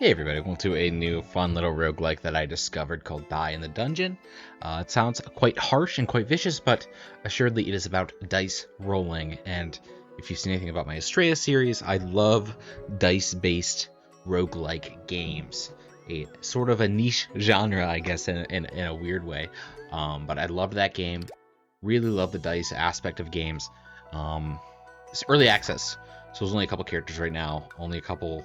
Hey everybody, welcome to a new fun little roguelike that I discovered called Die in the Dungeon. It sounds quite harsh and quite vicious, but assuredly it is about dice rolling. And if you've seen anything about my Estrella series, I love dice-based roguelike games. A sort of a niche genre, I guess, in a weird way. But I loved that game. Really love the dice aspect of games. It's early access, so there's only a couple characters right now, only a couple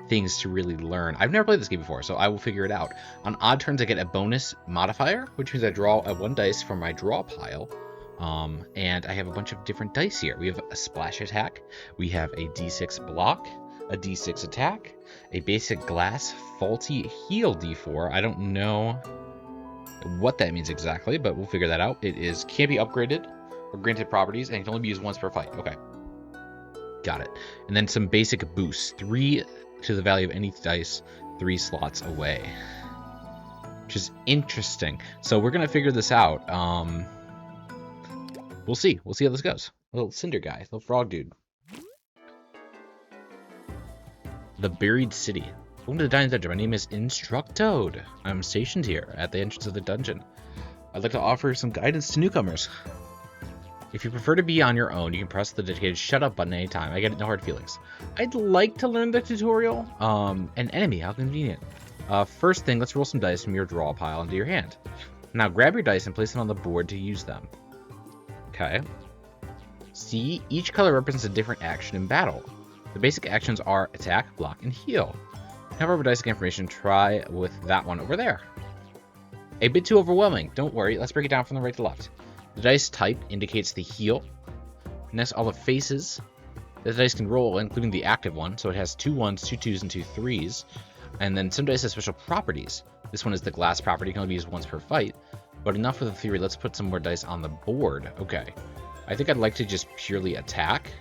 things to really learn. I've never played this game before, so I will figure it out. On odd turns, I get a bonus modifier, which means I draw one dice from my draw pile. And I have a bunch of different dice here. We have a splash attack, we have a d6 block, a d6 attack, a basic glass faulty heal d4. I don't know what that means exactly, but we'll figure that out. It can't be upgraded or granted properties, and it can only be used once per fight. Okay. Got it. And then some basic boosts. 3 to the value of any dice, 3 slots away. Which is interesting. So we're going to figure this out. We'll see. We'll see how this goes. Little cinder guy. Little frog dude. The Buried City. Welcome to the Dining Dungeon. My name is Instructoad. I'm stationed here at the entrance of the dungeon. I'd like to offer some guidance to newcomers. If you prefer to be on your own, you can press the dedicated shut up button anytime. I get no hard feelings. I'd like to learn the tutorial. An enemy, how convenient. First thing, let's roll some dice from your draw pile into your hand. Now grab your dice and place them on the board to use them. Okay. See, each color represents a different action in battle. The basic actions are attack, block, and heal. However, basic information, try with that one over there. A bit too overwhelming. Don't worry, let's break it down from the right to left. The dice type indicates the heal. Next, all the faces that the dice can roll, including the active one. So it has 2 1s, 2 2s, and 2 3s. And then some dice have special properties. This one is the glass property, can only be used once per fight. But enough for the theory, let's put some more dice on the board. Okay. I think I'd like to just purely attack.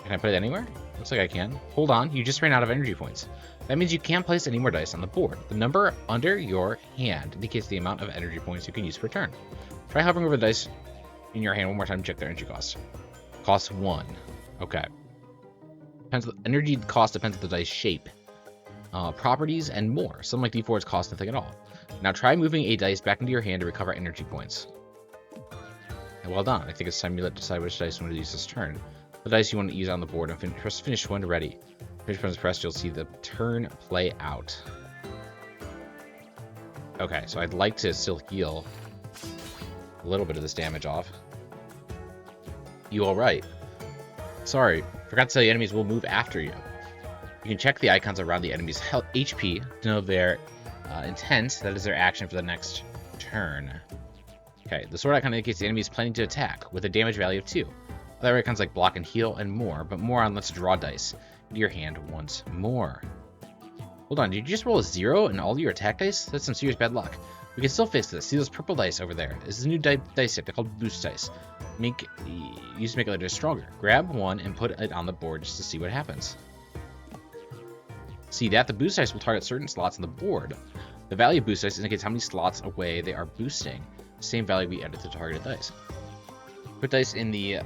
Can I put it anywhere? Looks like I can. Hold on, you just ran out of energy points. That means you can't place any more dice on the board. The number under your hand indicates the amount of energy points you can use per turn. Try hovering over the dice in your hand one more time to check their energy cost. Cost 1. Okay. Energy cost depends on the dice shape, properties, and more. Some like d4s cost nothing at all. Now try moving a dice back into your hand to recover energy points. And well done. I think it's time you decide which dice you want to use this turn. The dice you want to use on the board, and press finish when ready. Finish when it's pressed, you'll see the turn play out. Okay, so I'd like to still heal a little bit of this damage off. You all right? Sorry, forgot to tell you, enemies will move after you. You can check the icons around the enemy's health HP to know their intent, that is their action for the next turn. Okay, the sword icon indicates the enemy is planning to attack with a damage value of 2. Other icons like block and heal and more, but more on let's draw dice into your hand once more. Hold on, did you just roll a 0 in all your attack dice? That's some serious bad luck. We can still fix this. See those purple dice over there? This is a new dice type. They're called boost dice. Use to make it stronger. Grab one and put it on the board just to see what happens. See that? The boost dice will target certain slots on the board. The value of boost dice indicates how many slots away they are boosting. Same value we added to targeted dice. Put dice in the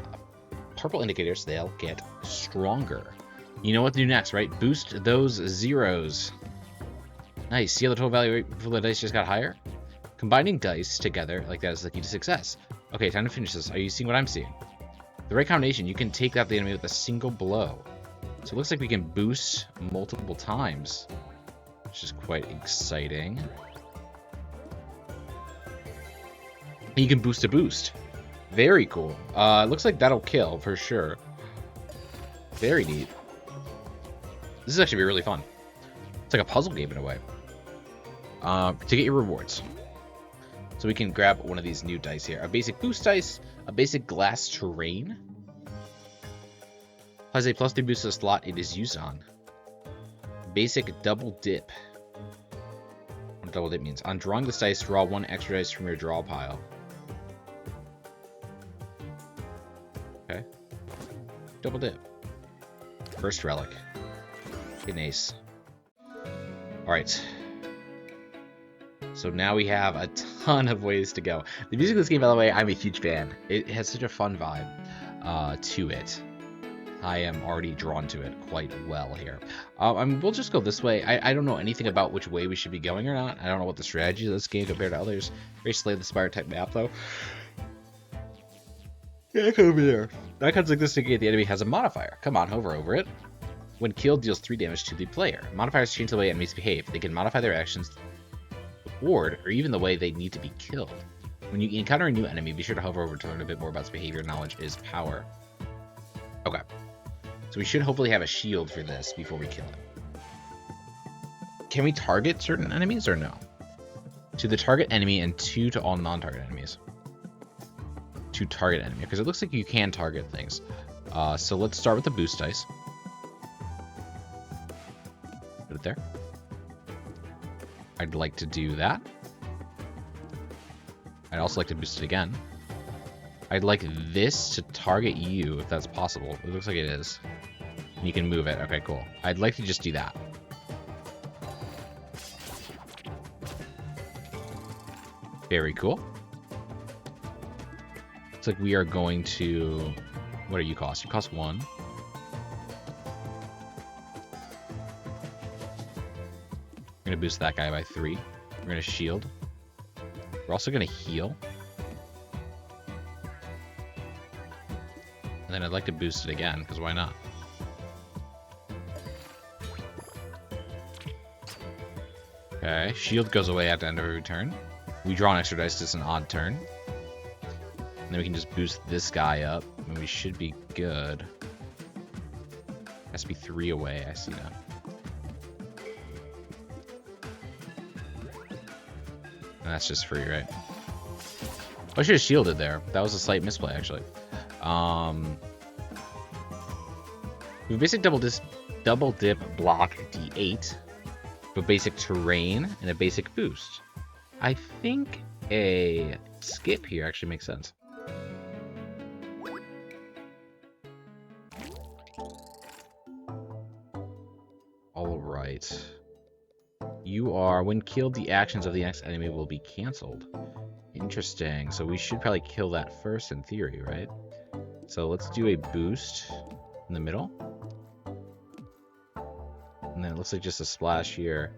purple indicators, they'll get stronger. You know what to do next, right? Boost those zeros. Nice. See how the total value for the dice just got higher? Combining dice together like that is the key to success. Okay, time to finish this. Are you seeing what I'm seeing? The right combination, you can take out the enemy with a single blow. So it looks like we can boost multiple times, which is quite exciting. And you can boost a boost. Very cool. Looks like that'll kill for sure. Very neat. This is actually really fun. It's like a puzzle game in a way. To get your rewards. So we can grab one of these new dice here. A basic boost dice, a basic glass terrain. Has a +3 boost to the slot it is used on. Basic double dip. What double dip means. On drawing this dice, draw 1 extra dice from your draw pile. Okay. Double dip. First relic. An ace. Alright. So now we have a ton of ways to go. The music of this game, by the way, I'm a huge fan. It has such a fun vibe to it. I am already drawn to it quite well here. We'll just go this way. I don't know anything about which way we should be going or not. I don't know what the strategy of this game compared to others. Very Slay the Spire type map, though. Yeah, come over there. Icons like this indicate the enemy has a modifier. Come on, hover over it. When killed, deals 3 damage to the player. Modifiers change the way enemies behave. They can modify their actions, the board, or even the way they need to be killed. When you encounter a new enemy, be sure to hover over to learn a bit more about its behavior. Knowledge is power. Okay. So we should hopefully have a shield for this before we kill it. Can we target certain enemies or no? To the target enemy and 2 to all non-target enemies. To target enemy, because it looks like you can target things. So let's start with the boost dice. Put it there. I'd like to do that. I'd also like to boost it again. I'd like this to target you, if that's possible. It looks like it is. You can move it. Okay, cool. I'd like to just do that. Very cool. Looks like we are going to... What do you cost? You cost 1. We're going to boost that guy by 3. We're going to shield. We're also going to heal. And then I'd like to boost it again, because why not? Okay, shield goes away at the end of every turn. We draw an extra dice, it's an odd turn. And then we can just boost this guy up, and we should be good. Has to be 3 away, I see now. And that's just free, right? I should have shielded there. That was a slight misplay, actually. We basic double dip block D8, but basic terrain and a basic boost. I think a skip here actually makes sense. All right. You are, when killed, the actions of the next enemy will be canceled. Interesting. So we should probably kill that first in theory, right? So let's do a boost in the middle. And then it looks like just a splash here.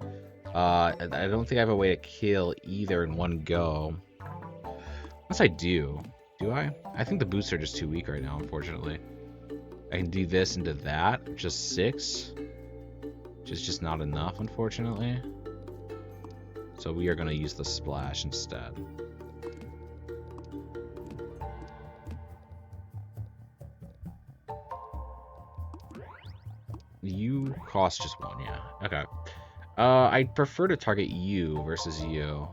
I don't think I have a way to kill either in one go. Unless I do. Do I? I think the boosts are just too weak right now, unfortunately. I can do this into that, just 6. Which is just not enough, unfortunately. So we are going to use the splash instead. You cost just 1, yeah. Okay. I'd prefer to target you versus you.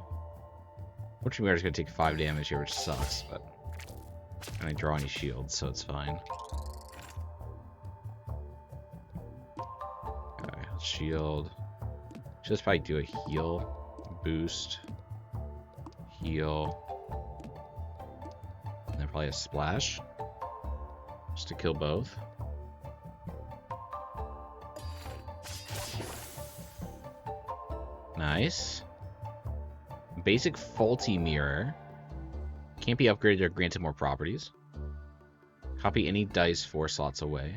Which we are just going to take 5 damage here, which sucks, but I don't draw any shields, so it's fine. Okay, shield. Just probably do a heal, boost, heal, and then probably a splash, just to kill both. Nice. Basic faulty mirror. Can't be upgraded or granted more properties. Copy any dice 4 slots away.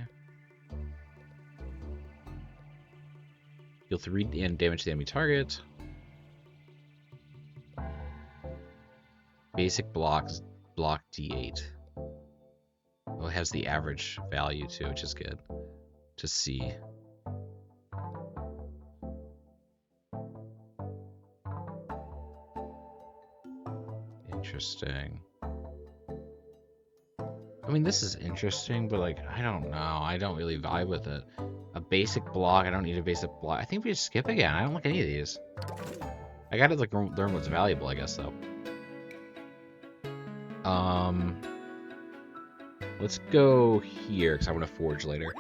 Deal 3 damage to the enemy target. Basic blocks, block D8. Oh, it has the average value too, which is good to see. Interesting. I mean, this is interesting, but like, I don't know. I don't really vibe with it. A basic block. I don't need a basic block. I think we just skip again. I don't like any of these. I gotta like learn what's valuable, I guess, though. Let's go here because I want to forge later.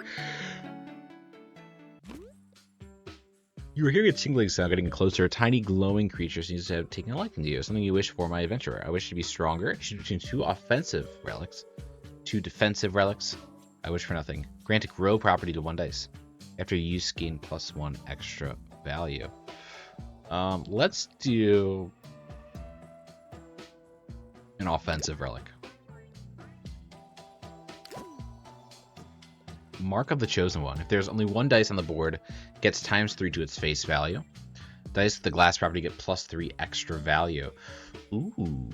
You are hearing a tingling sound getting closer. A tiny glowing creature seems to have taken a liking to you. Something you wish for, my adventurer. I wish to be stronger. Choose between 2 offensive relics. 2 defensive relics. I wish for nothing. Grant a grow property to 1 dice. After you use, gain +1 extra value. Let's do an offensive relic. Mark of the Chosen One. If there's only one dice on the board, it gets ×3 to its face value. Dice with the glass property get +3 extra value. Ooh.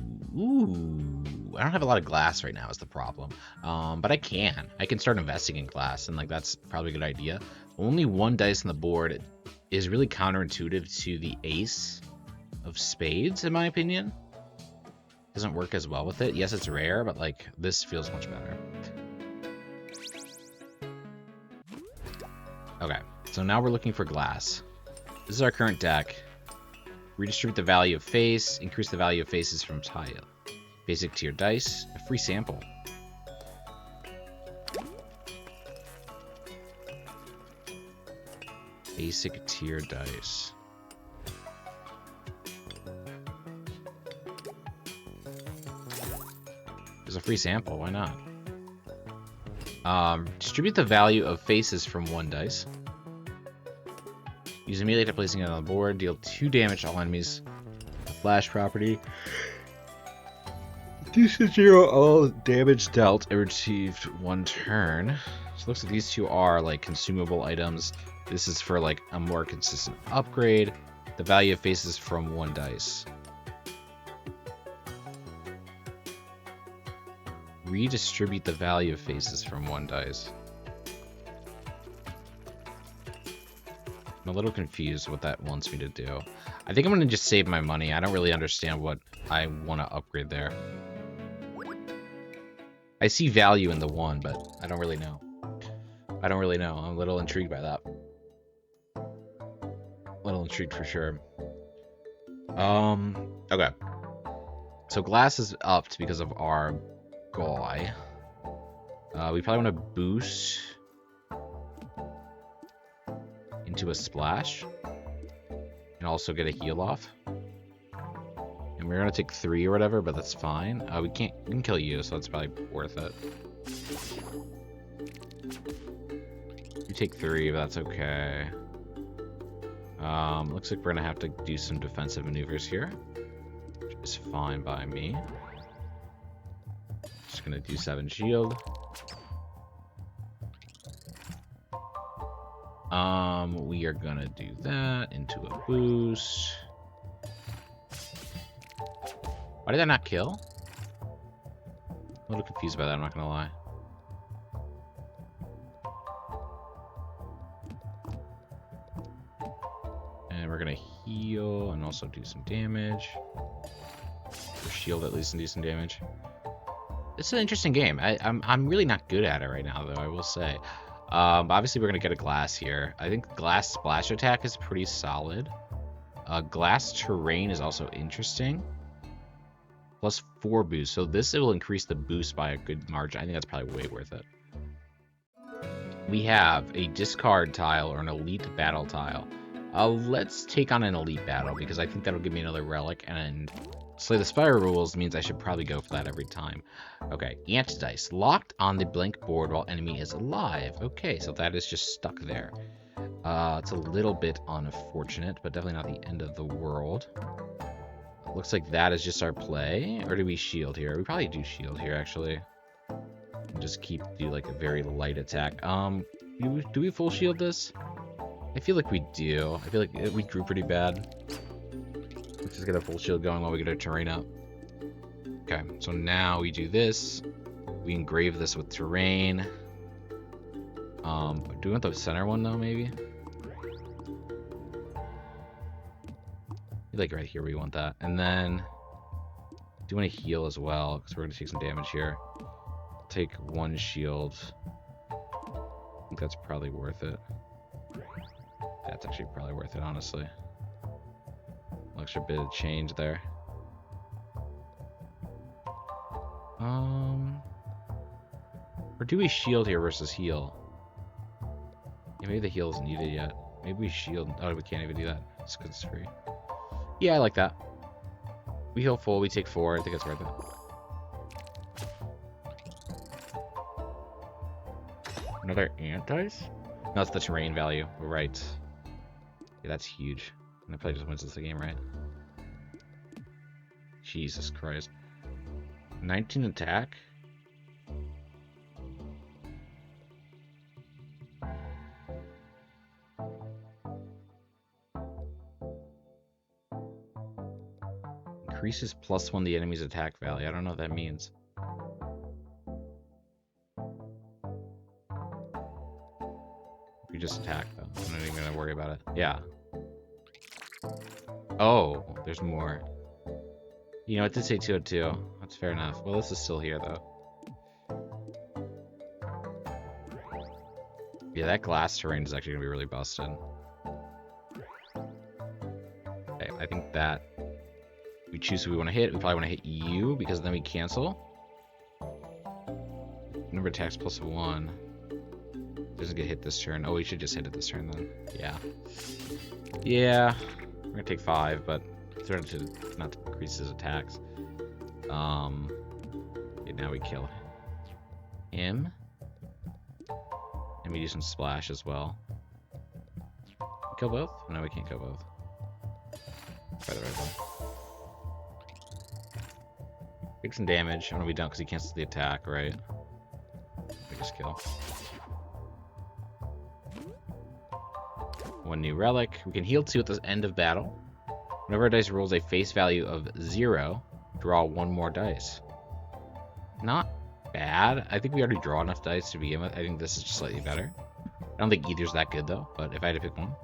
I don't have a lot of glass right now is the problem. But I can. I can start investing in glass, and like that's probably a good idea. Only one dice on the board is really counterintuitive to the ace of spades, in my opinion. Doesn't work as well with it. Yes, it's rare, but like this feels much better. Okay, so now we're looking for glass. This is our current deck. Redistribute the value of face, increase the value of faces from tile. Basic tier dice, a free sample. Basic tier dice. There's a free sample, why not? Distribute the value of faces from 1 dice. Use immediately after placing it on the board. Deal 2 damage to all enemies. Flash property. Reduce to 0 all damage dealt and received 1 turn. So it looks like these two are like consumable items. This is for like a more consistent upgrade. The value of faces from 1 dice. Redistribute the value of faces from 1 dice. I'm a little confused what that wants me to do. I think I'm going to just save my money. I don't really understand what I want to upgrade there. I see value in the 1, but I don't really know. I'm a little intrigued by that. A little intrigued for sure. Okay. So glass is upped because of our guy. We probably want to boost into a splash and also get a heal off. And we're gonna take 3 or whatever, but that's fine. We can kill you, so that's probably worth it. You take 3, but that's okay. Looks like we're gonna have to do some defensive maneuvers here, which is fine by me. Just gonna do 7 shield. We are gonna do that into a boost. Why did that not kill? A little confused by that, I'm not gonna lie. And we're gonna heal and also do some damage. Or shield at least and do some damage. It's an interesting game. I'm really not good at it right now, though, I will say. Obviously, we're going to get a glass here. I think glass splash attack is pretty solid. Glass terrain is also interesting. +4 boost. So this will increase the boost by a good margin. I think that's probably way worth it. We have a discard tile or an elite battle tile. Let's take on an elite battle because I think that'll give me another relic, and Slay the Spire rules means I should probably go for that every time. Okay, anti-dice. Locked on the blank board while enemy is alive. Okay, so that is just stuck there. It's a little bit unfortunate, but definitely not the end of the world. Looks like that is just our play. Or do we shield here? We probably do shield here, actually. And just do like a very light attack. Do we full shield this? I feel like we do. I feel like we drew pretty bad. Let's just get a full shield going while we get our terrain up. Okay, so now we do this. We engrave this with terrain. Do we want the center one though, maybe? Like right here, we want that. And then, do want to heal as well, because we're going to take some damage here. Take 1 shield. I think that's probably worth it. That's actually probably worth it, honestly. Extra bit of change there. Or do we shield here versus heal? Yeah, maybe the heal isn't needed yet. Maybe we shield. Oh, we can't even do that. It's because it's free. Yeah, I like that. We heal full, we take 4. I think it's worth it. Another anti-dice? No, that's the terrain value. We're right. Yeah, that's huge. And the player just wins this game, right? Jesus Christ. 19 attack? Increases +1 the enemy's attack value. I don't know what that means. We just attack, though. I'm not even gonna worry about it. Yeah. Oh, there's more. You know, it did say 202. That's fair enough. Well, this is still here, though. Yeah, that glass terrain is actually gonna be really busted. Okay, I think that we choose who we want to hit. We probably want to hit you because then we cancel. Number of attacks +1. Doesn't get hit this turn. Oh, we should just hit it this turn then. Yeah. Yeah. We're gonna take 5, but throw it to not to increase his attacks. Okay, now we kill him. And we do some splash as well. Kill both? No, we can't kill both. Try the right one. Take some damage. I want to be done because he cancels the attack, right? We just kill. 1 new relic. We can heal 2 at the end of battle. Whenever a dice rolls a face value of 0, draw 1 more dice. Not bad. I think we already draw enough dice to begin with. I think this is just slightly better. I don't think either's that good though, but if I had to pick one.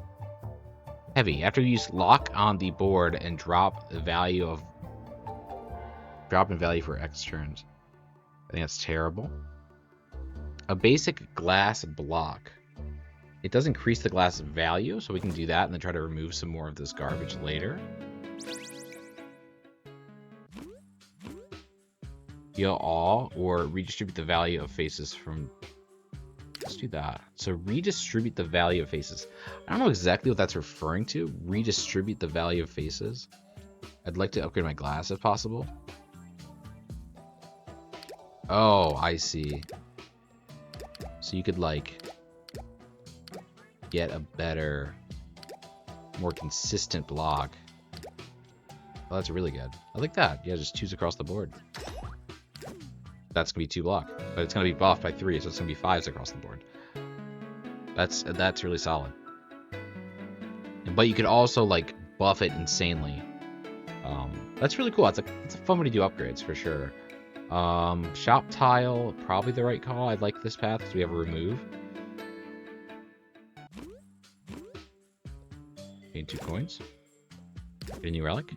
Heavy. After you use lock on the board and drop in value for X turns. I think that's terrible. A basic glass block. It does increase the glass value, so we can do that and then try to remove some more of this garbage later. Heal all, or redistribute the value of faces from... Let's do that. So redistribute the value of faces. I don't know exactly what that's referring to. Redistribute the value of faces. I'd like to upgrade my glass if possible. Oh, I see. So you could, like, get a better, more consistent block. Oh, that's really good. I like that. Yeah, just choose across the board. That's gonna be 2 block, but it's gonna be buffed by 3, so it's gonna be 5s across the board. That's really solid. But you could also like buff it insanely. That's really cool. It's a fun way to do upgrades for sure. Shop tile, probably the right call. I like this path because we have a remove. Gain 2 coins. Get a new relic.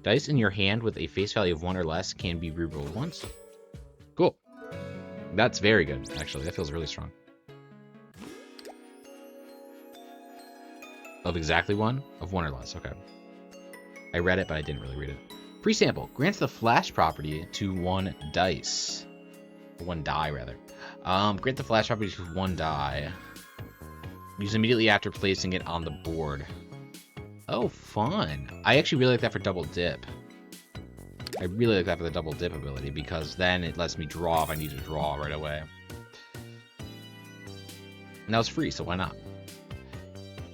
Dice in your hand with a face value of 1 or less can be rerolled once. Cool. That's very good, actually. That feels really strong. Of exactly 1? Of 1 or less, okay. I read it, but I didn't really read it. Pre-sample. Grants the flash property to 1 dice. 1 die, rather. Grant the flash property to 1 die. Use immediately after placing it on the board. Oh, fun. I actually really like that for double dip. I really like that for the double dip ability, because then it lets me draw if I need to draw right away. And that was free, so why not?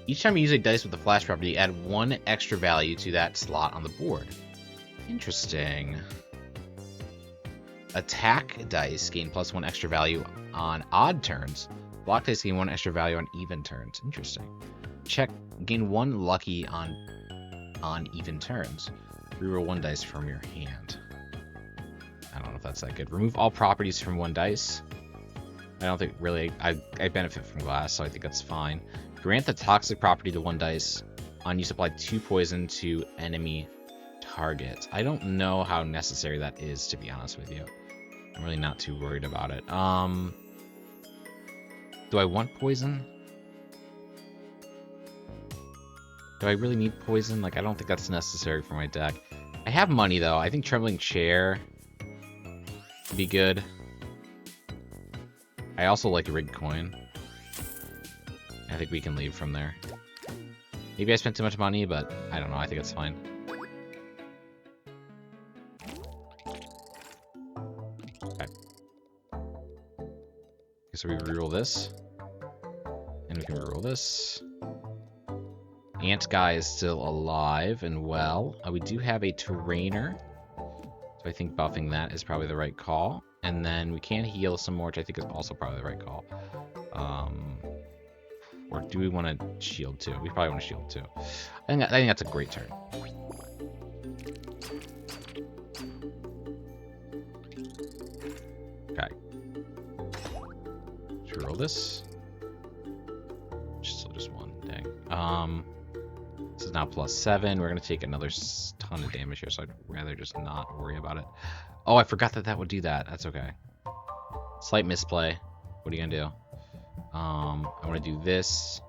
Each time you use a dice with the flash property, add 1 extra value to that slot on the board. Interesting. Attack dice gain +1 extra value on odd turns. Block dice gain 1 extra value on even turns. Interesting. Check gain 1 lucky on even turns. Reroll 1 dice from your hand. I don't know if that's that good. Remove all properties from 1 dice. I don't think really I benefit from glass, so I think that's fine. Grant the toxic property to 1 dice on you supply 2 poison to enemy targets. I don't know how necessary that is, to be honest with you. I'm really not too worried about it. Do I want poison? Do I really need poison? Like, I don't think that's necessary for my deck. I have money, though. I think Trembling Chair would be good. I also like Rigged Coin. I think we can leave from there. Maybe I spent too much money, but I don't know. I think it's fine. Okay. So we reroll this. And we can reroll this. Ant guy is still alive and well. We do have a Terrainer. So I think buffing that is probably the right call. And then we can heal some more, which I think is also probably the right call. Or do we want to shield too? We probably want to shield too. I think that's a great turn. re-roll this. Just one. Dang. This is now +7. We're gonna take another ton of damage here, so I'd rather just not worry about it. Oh, I forgot that would do that. That's okay. Slight misplay. What are you gonna do? I want to do this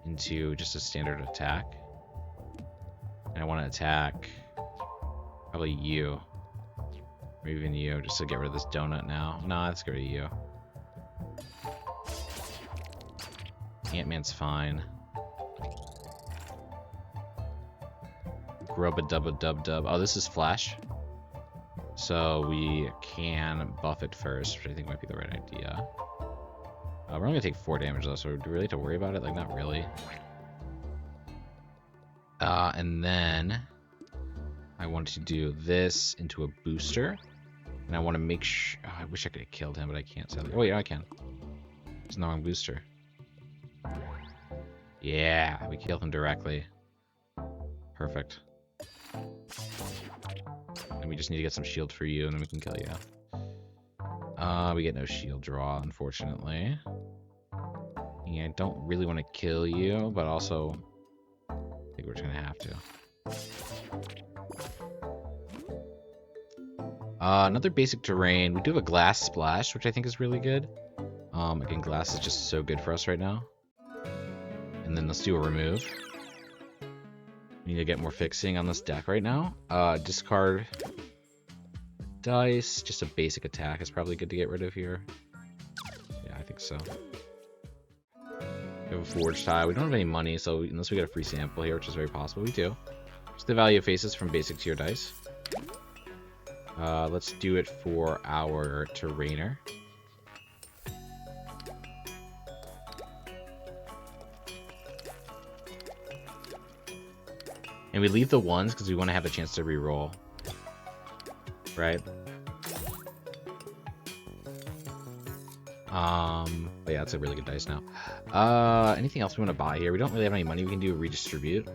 into just a standard attack, and I want to attack probably you, or even you, just to get rid of this donut now. No, let's get rid of you. Ant-Man's fine. Grubba-dubba-dub-dub. Oh, this is Flash. So we can buff it first, which I think might be the right idea. We're only going to take 4 damage, though, so do we really have to worry about it? Like, not really. And then I want to do this into a booster. And I want to make sure... Oh, I wish I could have killed him, but I can't. Sadly. Oh, wait, I can. It's the wrong booster. Yeah, we killed him directly. Perfect. And we just need to get some shield for you, and then we can kill you. We get no shield draw, unfortunately. Yeah, I don't really want to kill you, but also I think we're just gonna have to. Another basic terrain. We do have a glass splash, which I think is really good. Again, glass is just so good for us right now. And then let's do a remove. We need to get more fixing on this deck right now. Discard dice. Just a basic attack is probably good to get rid of here. Yeah, I think so. We have a forge tile. We don't have any money, so unless we get a free sample here, which is very possible, we do. Just the value of faces from basic tier dice. Let's do it for our terrainer. And we leave the ones because we want to have a chance to re-roll. Right? But yeah, that's a really good dice now. Anything else we want to buy here? We don't really have any money. We can do a redistribute.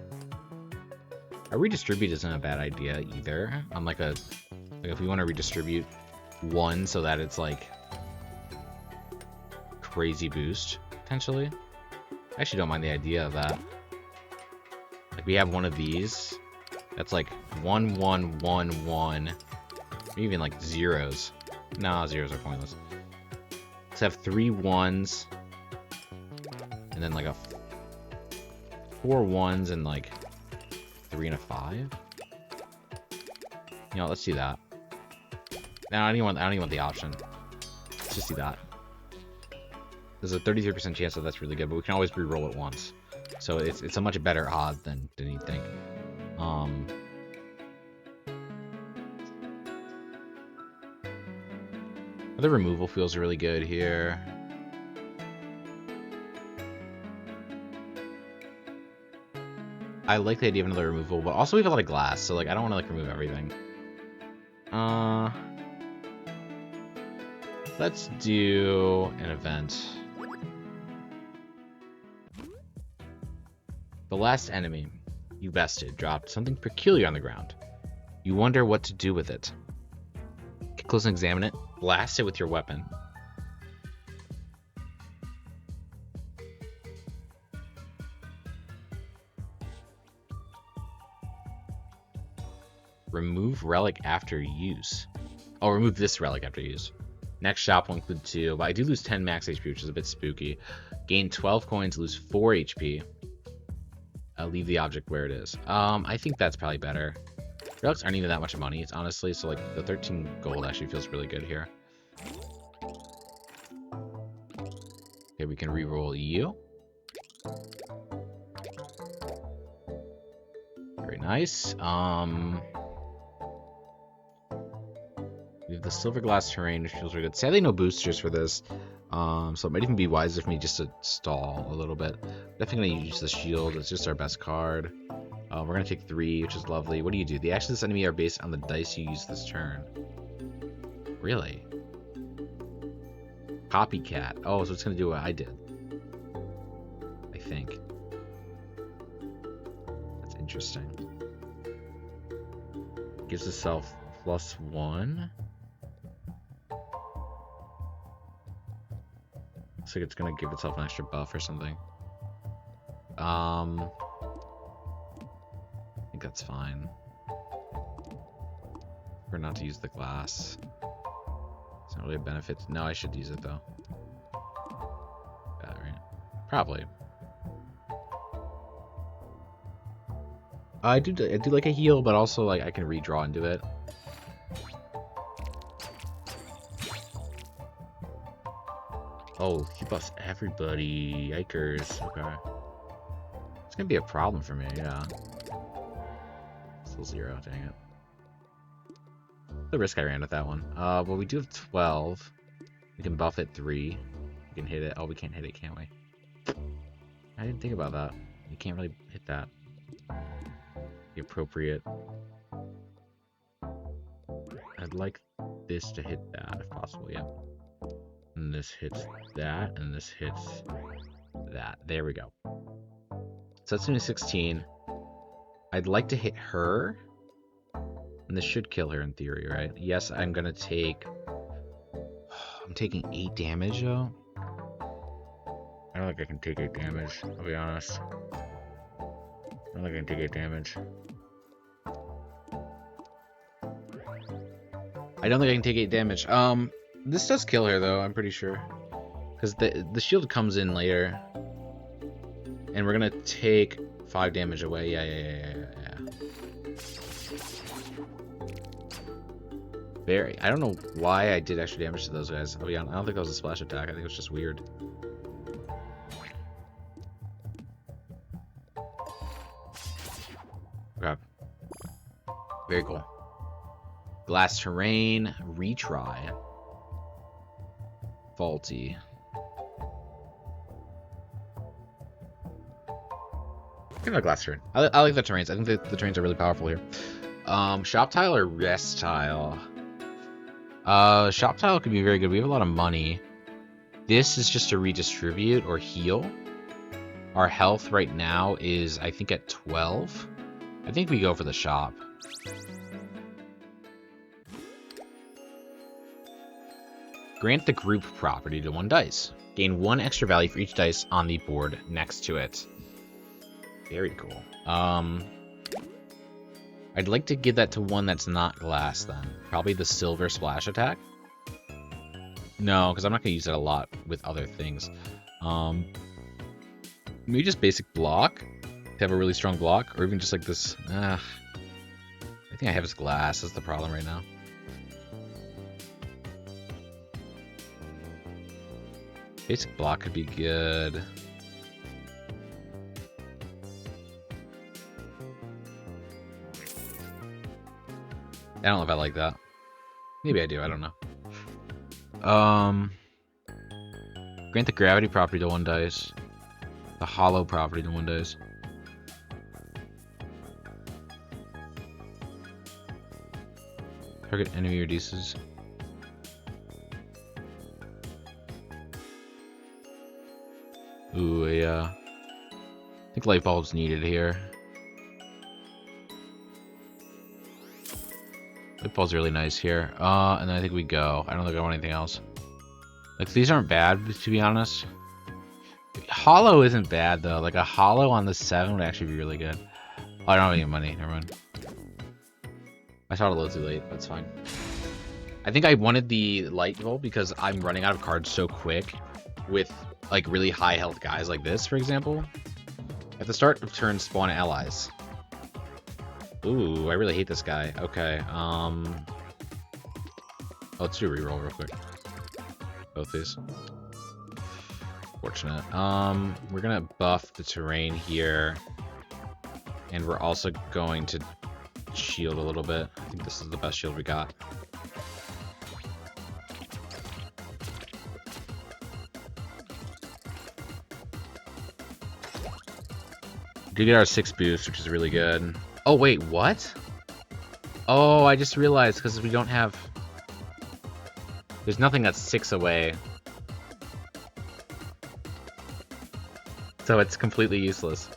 A redistribute isn't a bad idea either. On like if we want to redistribute 1 so that it's like crazy boost, potentially. I actually don't mind the idea of that. Like we have one of these that's like 1 1 1 1, or even like zeros. No, zeros are pointless. Let's have 3 1s and then like a 4 1s and like 3 and a 5. You know, let's do that. No, I don't even want the option. Let's just do that. There's a 33% chance that that's really good, but we can always re-roll it once. So it's a much better odd than you'd think. The removal feels really good here. I like the idea of another removal, but also we have a lot of glass, so like I don't want to like remove everything. Let's do an event. The last enemy you bested dropped something peculiar on the ground. You wonder what to do with it. Get close and examine it. Blast it with your weapon. Remove relic after use. Oh, remove this relic after use. Next shop will include 2, but I do lose 10 max HP, which is a bit spooky. Gain 12 coins, lose 4 HP. Leave the object where it is. I think that's probably better. Relics aren't even that much money, it's honestly, so like the 13 gold actually feels really good here. Okay, we can re-roll you. Very nice. We have the silver glass terrain, which feels really good. Sadly, no boosters for this. So it might even be wiser for me just to stall a little bit. Definitely gonna use the shield. It's just our best card. We're gonna take 3, which is lovely. What do you do? The actions of this enemy are based on the dice you use this turn. Really? Copycat. Oh, so it's gonna do what I did. I think. That's interesting. Gives itself +1. Looks like it's gonna give itself an extra buff or something. I think that's fine. Or not to use the glass. It's not really a benefit. No, I should use it though. Yeah, right. Probably. I do like a heal, but also like I can redraw into it. Oh, he buffs everybody. Yikers. Okay. It's gonna be a problem for me, yeah. Still 0, dang it. The risk I ran with that one. Well, we do have 12. We can buff it 3. We can hit it. Oh, we can't hit it, can't we? I didn't think about that. You can't really hit that. The appropriate. I'd like this to hit that, if possible, yeah. And this hits that, and this hits that. There we go. So that's only 16. I'd like to hit her. And this should kill her in theory, right? Yes, I'm gonna take... I'm taking 8 damage, though. I don't think I can take 8 damage, I'll be honest. I don't think I can take 8 damage. I don't think I can take 8 damage. This does kill her, though, I'm pretty sure. Because the shield comes in later. And we're gonna take 5 damage away. Yeah. I don't know why I did extra damage to those guys. I'll be honest, I don't think that was a splash attack. I think it was just weird. Okay. Very cool. Glass terrain, retry. Faulty. Give it a glass terrain. I like the terrains. I think the terrains are really powerful here. Shop tile or rest tile? Shop tile could be very good. We have a lot of money. This is just to redistribute or heal. Our health right now is, I think, at 12. I think we go for the shop. Grant the group property to 1 dice. Gain 1 extra value for each dice on the board next to it. Very cool. I'd like to give that to one that's not glass, then. Probably the silver splash attack. No, because I'm not going to use it a lot with other things. Maybe just basic block. To have a really strong block. Or even just like this. I think I have his glass. That's the problem right now. Basic block could be good. I don't know if I like that. Maybe I do, I don't know. Grant the gravity property to 1 dice. The hollow property to 1 dice. Target enemy reduces. Ooh, yeah. I think light bulb's needed here. Light bulb's really nice here. And then I think we go. I don't think I want anything else. Like, these aren't bad, to be honest. Hollow isn't bad, though. Like, a hollow on the 7 would actually be really good. Oh, I don't have any money. Never mind. I saw it a little too late. That's fine. I think I wanted the light bulb because I'm running out of cards so quick with, like, really high health guys like this, for example. At the start of turn, spawn allies. Ooh, I really hate this guy. Okay, let's do a reroll real quick. Both these. Fortunate. We're gonna buff the terrain here. And we're also going to shield a little bit. I think this is the best shield we got. We do get our 6 boost, which is really good. Oh, wait, what? Oh, I just realized, because we don't have... There's nothing that's 6 away. So it's completely useless.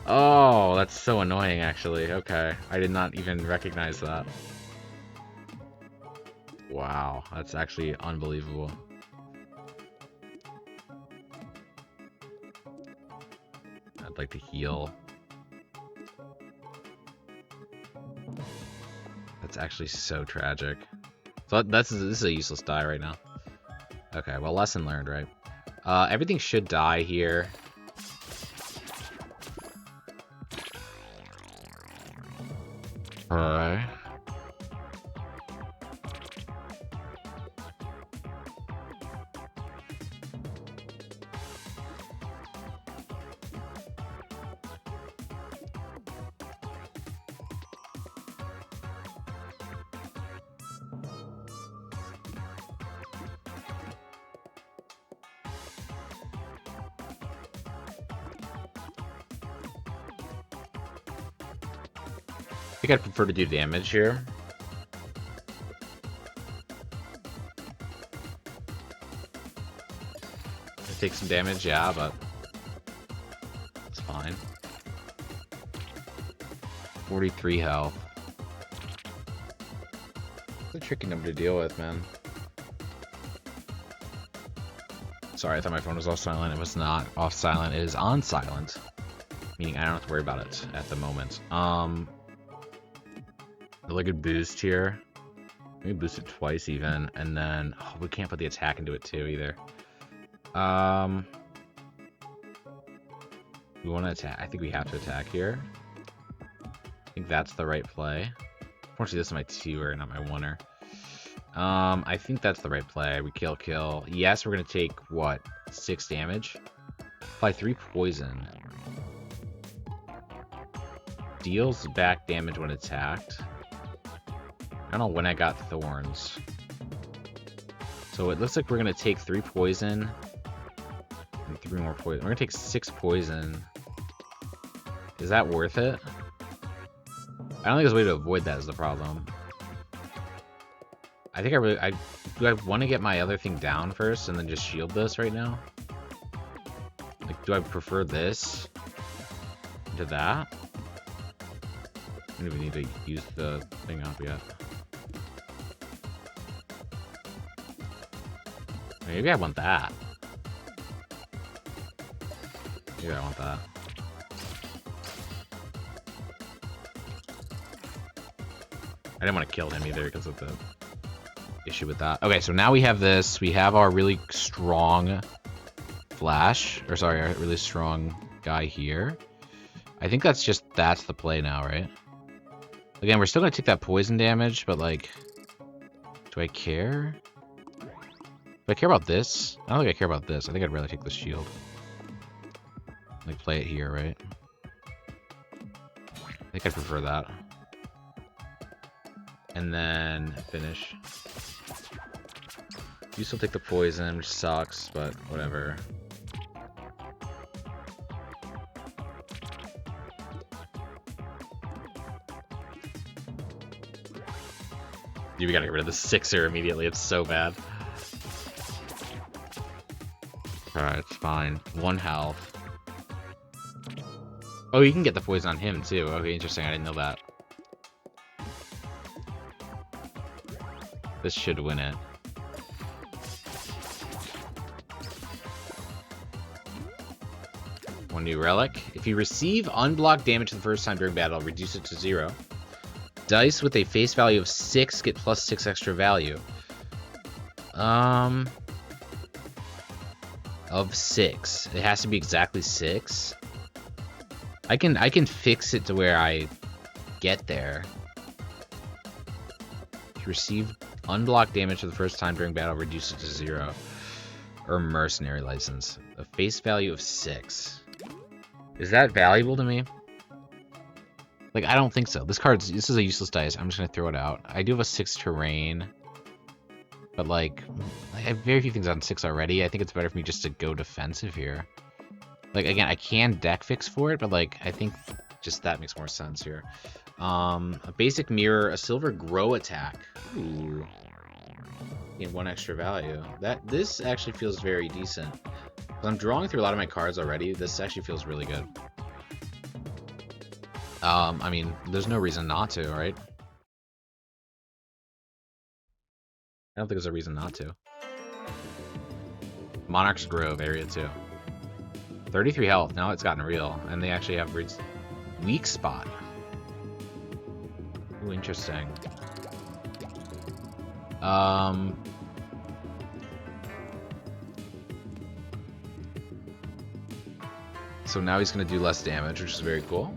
Oh, that's so annoying, actually. Okay, I did not even recognize that. Wow, that's actually unbelievable. would like to heal. That's actually so tragic. So this is a useless die right now. Okay, well, lesson learned, right? Everything should die here. Alright. I think I'd prefer to do damage here. Take some damage, yeah, but it's fine. 43 health. It's a tricky number to deal with, man. Sorry, I thought my phone was off silent. It was not off silent. It is on silent, meaning I don't have to worry about it at the moment. Really good boost here. Maybe boost it twice even, and then we can't put the attack into it too either. We want to attack. I think we have to attack here. I think that's the right play. Unfortunately, this is my twoer, not my oneer. I think that's the right play. We kill. Yes, we're gonna take what? 6 damage. Apply 3 poison. Deals back damage when attacked. I don't know when I got thorns. So it looks like we're gonna take 3 poison and 3 more poison. We're gonna take 6 poison. Is that worth it? I don't think there's a way to avoid that is the problem. I think do I want to get my other thing down first and then just shield this right now? Like, do I prefer this to that? I don't even need to use the thing up yet. Maybe I want that. Maybe I want that. I didn't want to kill him either because of the issue with that. Okay, so now we have this. We have our really strong flash. Or sorry, our really strong guy here. I think that's the play now, right? Again, we're still going to take that poison damage, but like, do I care? Do I care about this? I don't think I care about this. I think I'd rather take the shield. Like, play it here, right? I think I'd prefer that. And then finish. You still take the poison, which sucks, but whatever. Dude, we gotta get rid of the 6er immediately. It's so bad. Alright, it's fine. 1 health. Oh, you can get the poison on him, too. Okay, interesting. I didn't know that. This should win it. One new relic. If you receive unblocked damage the first time during battle, reduce it to 0. Dice with a face value of 6 get plus 6 extra value. Of 6. It has to be exactly 6. I can fix it to where I get there. If you receive unblocked damage for the first time during battle, reduce it to 0. Or mercenary license. A face value of 6. Is that valuable to me? Like, I don't think so. This is a useless dice. I'm just gonna throw it out. I do have a 6 terrain. But like, I have very few things on 6 already. I think it's better for me just to go defensive here. Like, again, I can deck fix for it, but like, I think just that makes more sense here. A basic mirror, a silver grow attack. Ooh. In 1 extra value. This actually feels very decent. I'm drawing through a lot of my cards already. This actually feels really good. I mean, there's no reason not to, right? I don't think there's a reason not to. Monarch's Grove, area 2. 33 health. Now it's gotten real. And they actually have weak spot. Ooh, interesting. So now he's going to do less damage, which is very cool.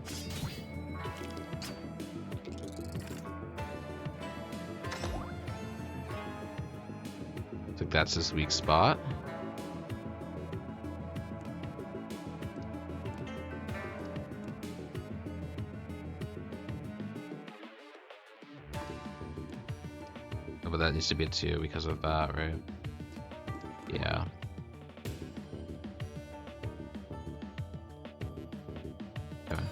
I think that's his weak spot. Oh, but that needs to be a 2 because of that, right? Yeah. Okay.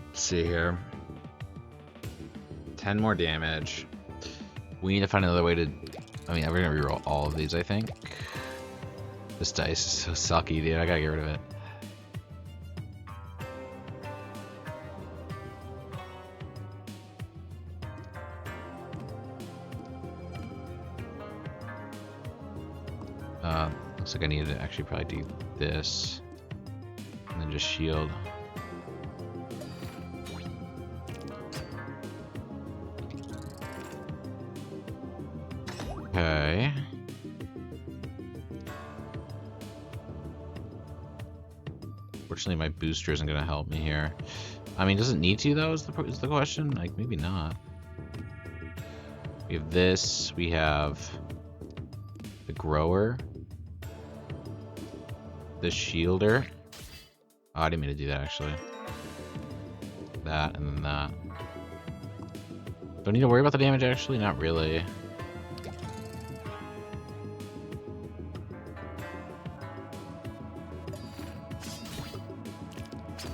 Let's see here. 10 more damage. We need to find another way to... I mean, we're gonna reroll all of these, I think. This dice is so sucky, dude. I gotta get rid of it. Looks like I need to actually probably do this. And then just shield. Okay. Fortunately, my booster isn't going to help me here. I mean, does it need to, though, is the question? Like, maybe not. We have this. We have the grower. The shielder. Oh, I didn't mean to do that, actually. That, and then that. Do I need to worry about the damage, actually? Not really. I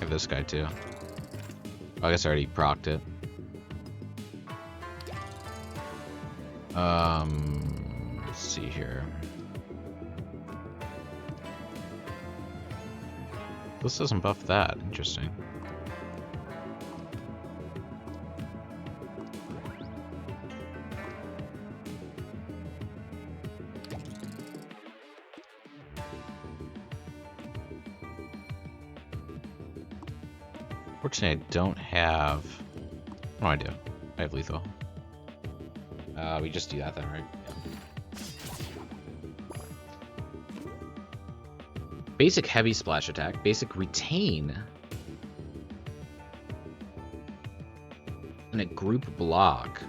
have this guy, too. Oh, I guess I already procced it. Let's see here. This doesn't buff that. Interesting. Fortunately, I don't have... Oh, I do. I have lethal. We just do that then, right? Basic heavy splash attack, basic retain, and a group block.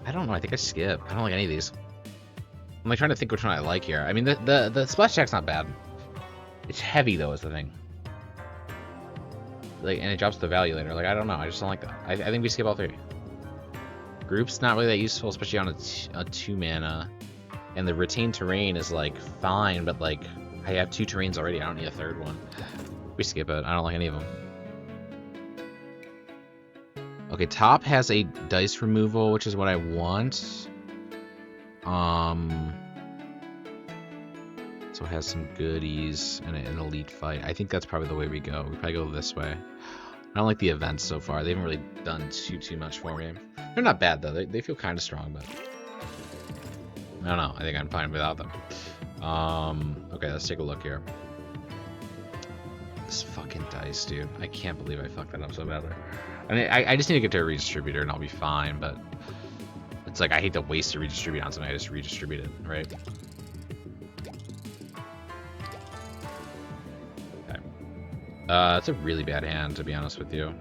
I don't know, I think I skip. I don't like any of these. I'm like trying to think which one I like here. I mean, the splash attack's not bad. It's heavy though, is the thing. Like, and it drops the value later. Like, I don't know, I just don't like that. I think we skip all three. Group's not really that useful, especially on a 2 mana. And the retained terrain is like fine, but like I have 2 terrains already. I don't need a 3rd one. We skip it. I don't like any of them. Okay, top has a dice removal, which is what I want. So it has some goodies and an elite fight. I think that's probably the way we go. We probably go this way. I don't like the events so far. They haven't really done too much for me. They're not bad though. They feel kind of strong, but. I don't know. I think I'm fine without them. Okay, let's take a look here. This fucking dice, dude. I can't believe I fucked that up so badly. I mean, I just need to get to a redistributor and I'll be fine, but it's like I hate to waste a redistribute on something. I just redistribute it, right? Okay. It's a really bad hand, to be honest with you.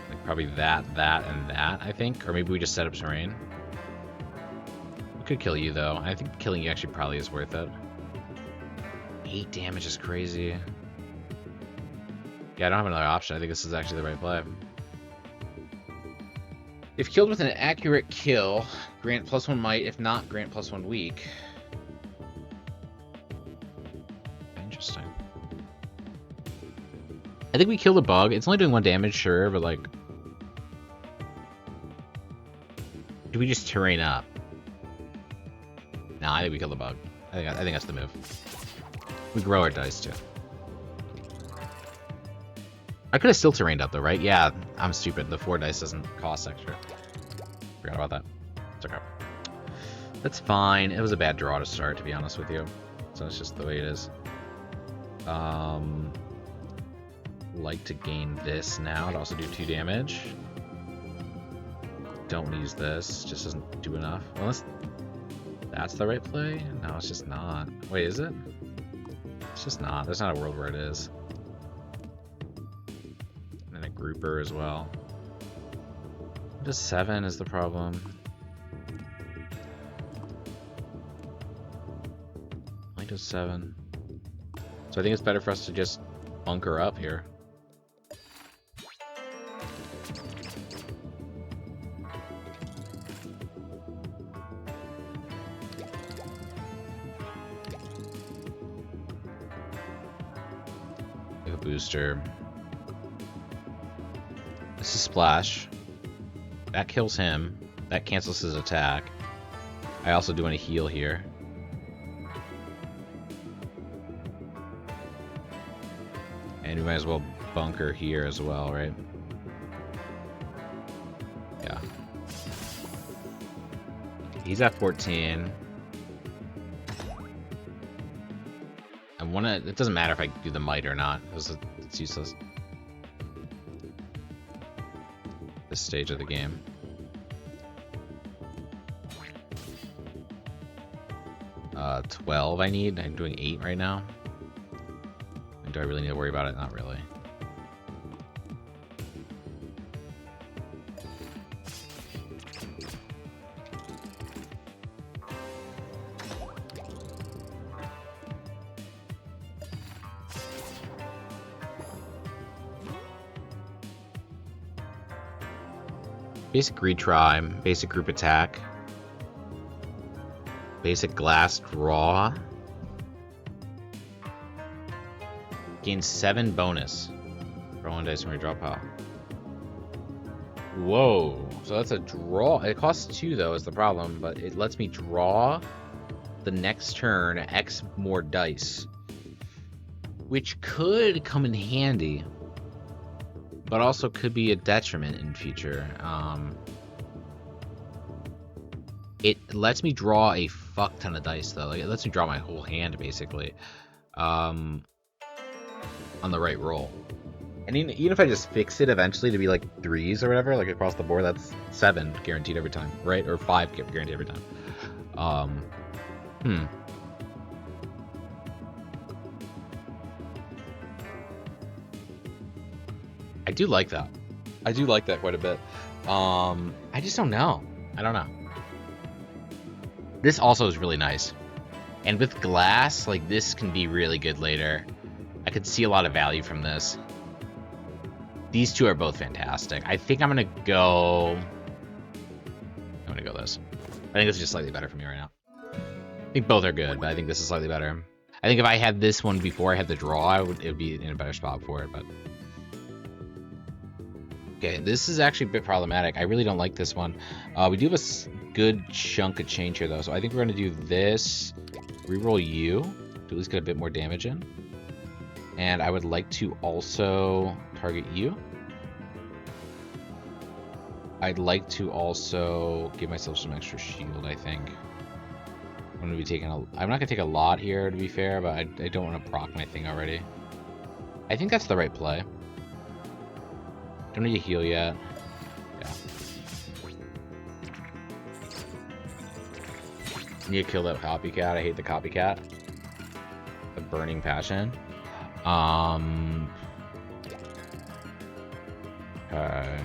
Like probably that, and that, I think. Or maybe we just set up terrain. Could kill you though. I think killing you actually probably is worth it. 8 damage is crazy. Yeah, I don't have another option. I think this is actually the right play. If killed with an accurate kill, grant +1 might. If not, grant +1 weak. Interesting. I think we kill the bug. It's only doing 1 damage, sure, but like, do we just terrain up? Nah, I think we kill the bug. I think that's the move. We grow our dice too. I could have still terrained up though, right? Yeah, I'm stupid. The 4 dice doesn't cost extra. Forgot about that. It's okay. That's fine. It was a bad draw to start, to be honest with you. So it's just the way it is. Like to gain this now. It also do 2 damage. Don't use this. Just doesn't do enough. Unless that's the right play? No, it's just not. Wait, is it? It's just not. There's not a world where it is. And a grouper as well. Just 7 is the problem. Only does 7. So I think it's better for us to just bunker up here. Like a booster. This is splash. That kills him. That cancels his attack. I also do want to heal here. And we might as well bunker here as well, right? Yeah. He's at 14. I wanna... It doesn't matter if I do the might or not, because it's useless. This stage of the game. Uh, 12 I need. I'm doing 8 right now. And do I really need to worry about it? Not really. Basic retry, basic group attack, basic glass draw, gain 7 bonus. Roll 1 dice from your draw pile. Whoa, so that's a draw. It costs 2 though is the problem, but it lets me draw the next turn X more dice, which could come in handy. But also could be a detriment in future. It lets me draw a fuck ton of dice though. Like it lets me draw my whole hand basically, on the right roll. And even if I just fix it eventually to be like 3s or whatever, like across the board, that's 7 guaranteed every time, right? Or 5 guaranteed every time. I do like that. I do like that quite a bit. I just don't know. I don't know. This also is really nice. And with glass, like this can be really good later. I could see a lot of value from this. These two are both fantastic. I think I'm gonna go this. I think this is just slightly better for me right now. I think both are good, but I think this is slightly better. I think if I had this one before I had the draw, it would be in a better spot for it, but... Okay, this is actually a bit problematic. I really don't like this one. We do have a good chunk of change here, though. So I think we're going to do this. Reroll you to at least get a bit more damage in. And I would like to also target you. I'd like to also give myself some extra shield, I think. I'm going to be taking I'm not going to take a lot here, to be fair, but I don't want to proc my thing already. I think that's the right play. Don't need to heal yet. Yeah. Need to kill that copycat. I hate the copycat. The burning passion. Okay.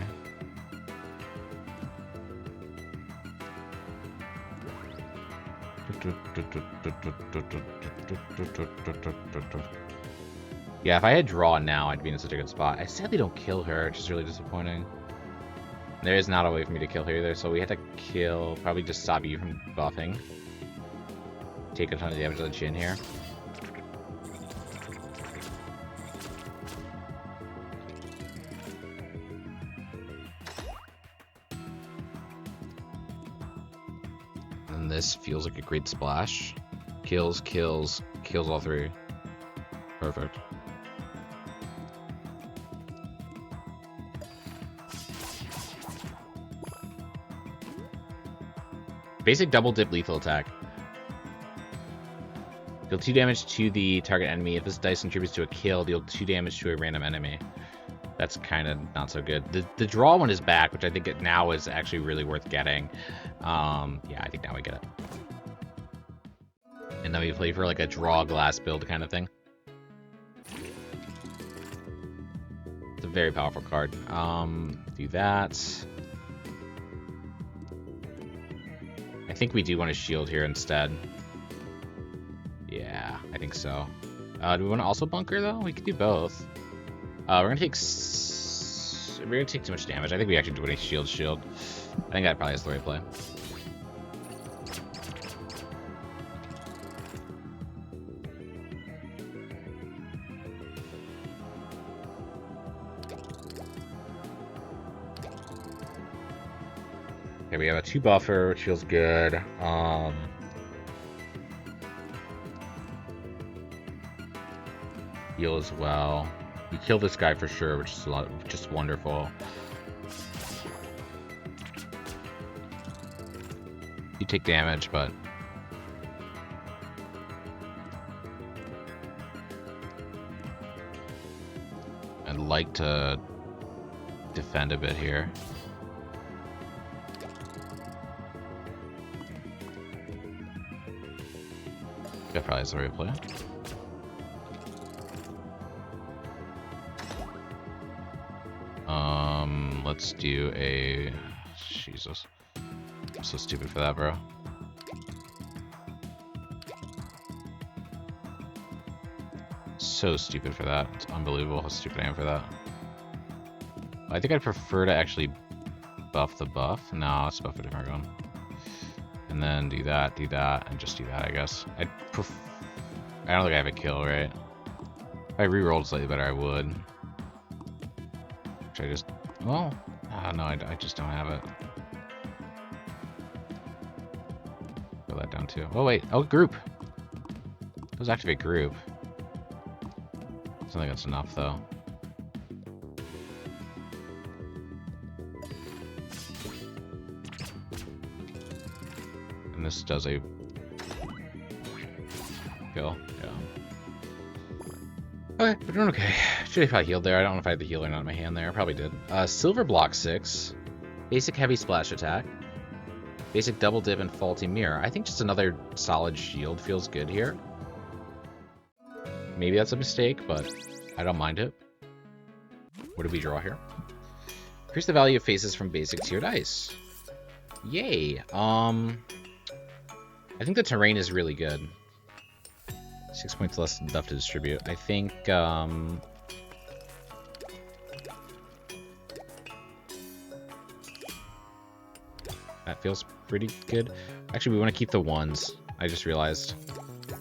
Yeah, if I had draw now, I'd be in such a good spot. I sadly don't kill her, which is really disappointing. There is not a way for me to kill her either, so we have to kill, probably just stop you from buffing. Take a ton of damage to the chin here. And this feels like a great splash. Kills, kills, kills all 3. Perfect. Basic double dip lethal attack. Deal 2 damage to the target enemy. If this dice contributes to a kill, deal 2 damage to a random enemy. That's kind of not so good. The draw one is back, which I think it now is actually really worth getting. Yeah, I think now we get it. And then we play for like a draw glass build kind of thing. It's a very powerful card. Do that. I think we do want to shield here instead. Yeah, I think so. Do we want to also bunker though? We could do both. We're gonna take too much damage. I think we actually do a shield. I think that probably is the right play. Okay, we have a 2 buffer, which feels good. Heal as well. We kill this guy for sure, which is just wonderful. You take damage, but I'd like to defend a bit here. That probably is the right play. Let's do a... Jesus. I'm so stupid for that, bro. So stupid for that. It's unbelievable how stupid I am for that. I think I'd prefer to actually buff the buff. No, let's buff a different one. And then do that, and just do that, I guess. I don't think I have a kill, right? If I re-rolled slightly better, I would. Should I just... Well, no, I just don't have it. Throw that down too. Oh, wait. Oh, group. Those activate group. I don't think that's enough, though. And this does a kill. Yeah. Okay, we're doing okay. Should have probably healed there. I don't know if I had the healer not in my hand there. I probably did. Silver block 6. Basic heavy splash attack. Basic double dip and faulty mirror. I think just another solid shield feels good here. Maybe that's a mistake, but I don't mind it. What did we draw here? Increase the value of faces from basic tiered ice. Yay. I think the terrain is really good. 6 points less stuff to distribute. I think, that feels pretty good. Actually, we want to keep the 1s. I just realized.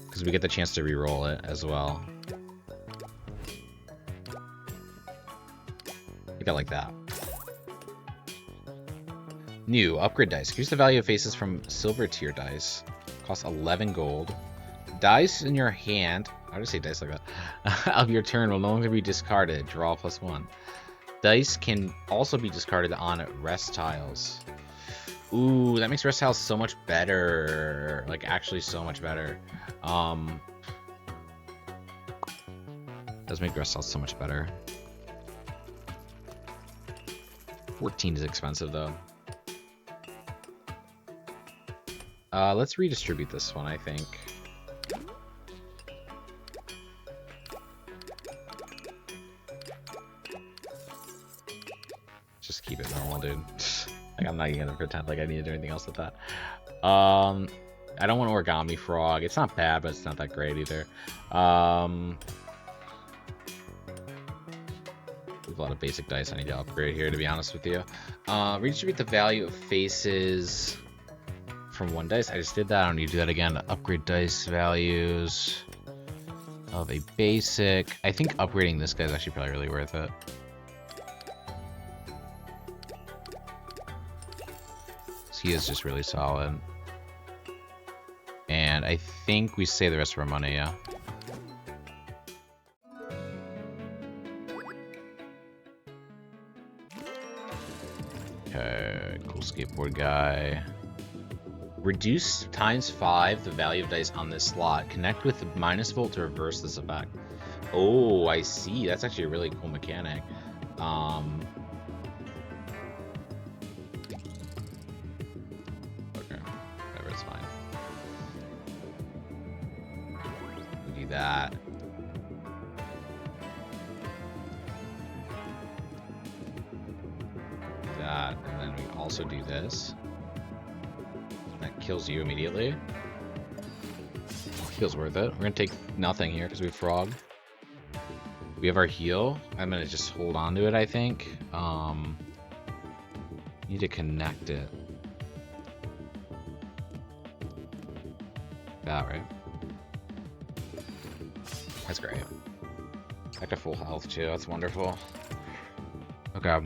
Because we get the chance to re-roll it as well. I think I like that. New, upgrade dice. Increase the value of faces from silver tier dice. Costs 11 gold. Dice in your hand, how do I say dice like that? Of your turn will no longer be discarded. Draw +1. Dice can also be discarded on rest tiles. Ooh, that makes rest tiles so much better. Like, actually so much better. Does make rest tiles so much better. 14 is expensive, though. Let's redistribute this one, I think. Just keep it normal, dude. Like, I'm not even gonna pretend like I need to do anything else with that. I don't want origami frog. It's not bad, but it's not that great either. We have a lot of basic dice I need to upgrade here, to be honest with you. Redistribute the value of faces from 1 dice. I just did that. I don't need to do that again. Upgrade dice values of a basic. I think upgrading this guy is actually probably really worth it. He is just really solid. And I think we save the rest of our money, yeah. Okay, cool skateboard guy. Reduce ×5 the value of dice on this slot. Connect with the -volt to reverse this effect. Oh, I see. That's actually a really cool mechanic. Okay, whatever, it's fine. We do that. That, and then we also do this. That kills you immediately. Feels worth it. We're gonna take nothing here because we have frog. We have our heal. I'm gonna just hold on to it, I think. Need to connect it. That right? That's great. Back to full health too. That's wonderful. Okay.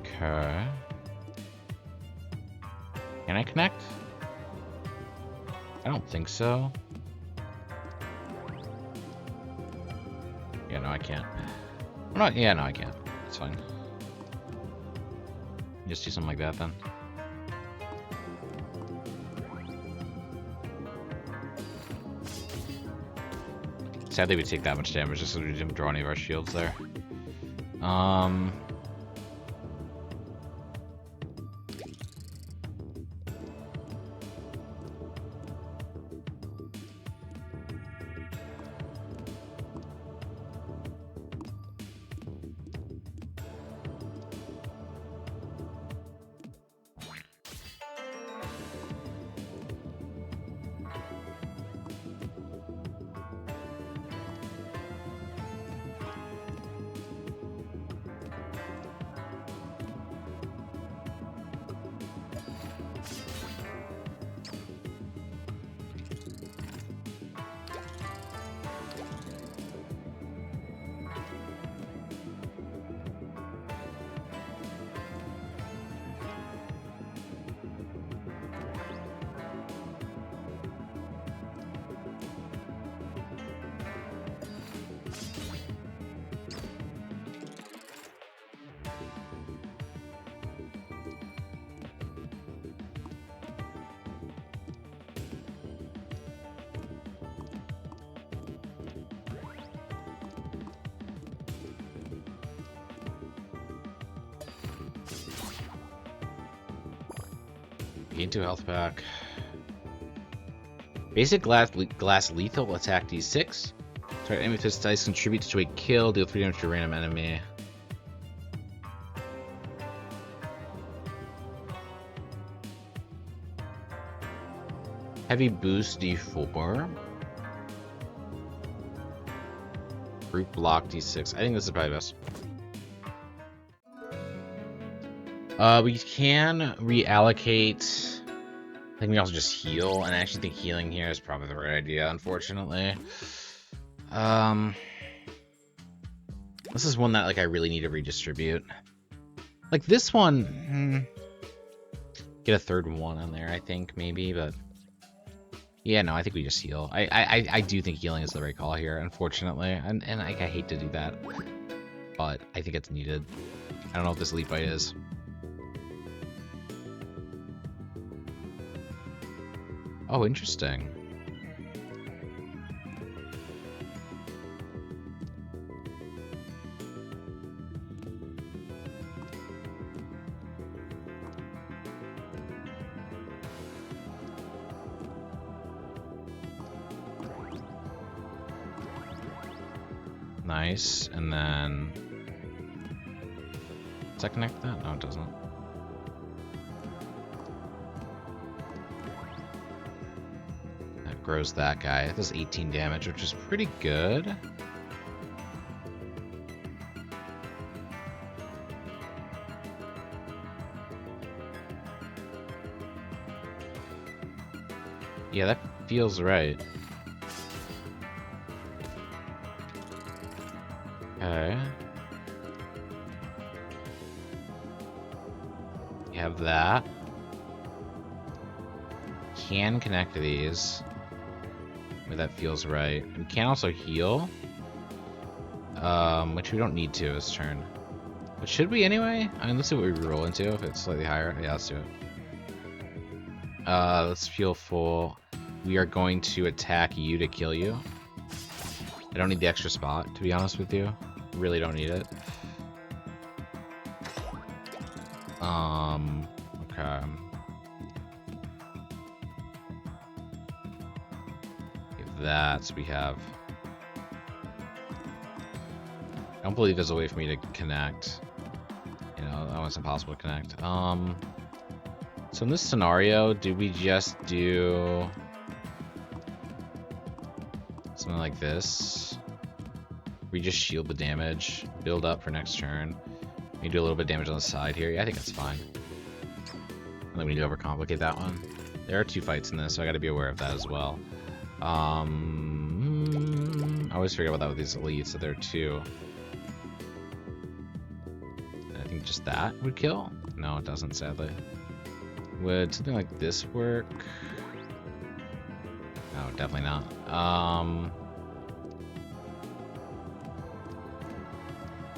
Okay. Can I connect? I don't think so. Yeah, no, I can't. I'm not, yeah, no, I can't. It's fine. Just do something like that then. Sadly, we take that much damage just because we didn't draw any of our shields there. Gain 2 health back. Basic glass lethal attack D6. Target enemy with dice contributes to a kill. Deal 3 damage to a random enemy. Heavy boost D4. Brute block D6. I think this is probably best. We can reallocate. I think we also just heal, and I actually think healing here is probably the right idea, unfortunately. This is one that like I really need to redistribute. Like this one, get a third one on there, I think maybe, but yeah, no, I think we just heal. I do think healing is the right call here, unfortunately, and I hate to do that, but I think it's needed. I don't know if this elite bite is. Oh, interesting. Nice, and then... Does that connect that? No, it doesn't. Grows that guy. It does 18 damage, which is pretty good. Yeah, that feels right. Okay. You have that. Can connect these. That feels right. We can also heal. which we don't need to this turn. But should we anyway? I mean, let's see what we roll into. If it's slightly higher, yeah, let's do it. Let's feel full. We are going to attack you to kill you. I don't need the extra spot, to be honest with you. Really don't need it. Okay. If that's we have. I don't believe there's a way for me to connect. You know, that was impossible to connect. So in this scenario, do we just do something like this? We just shield the damage, build up for next turn. We do a little bit of damage on the side here. Yeah, I think that's fine. I don't think we need to overcomplicate that one. There are 2 fights in this, so I got to be aware of that as well. I always forget about that with these elites, so there are 2. I think just that would kill? No, it doesn't, sadly. Would something like this work? No, definitely not.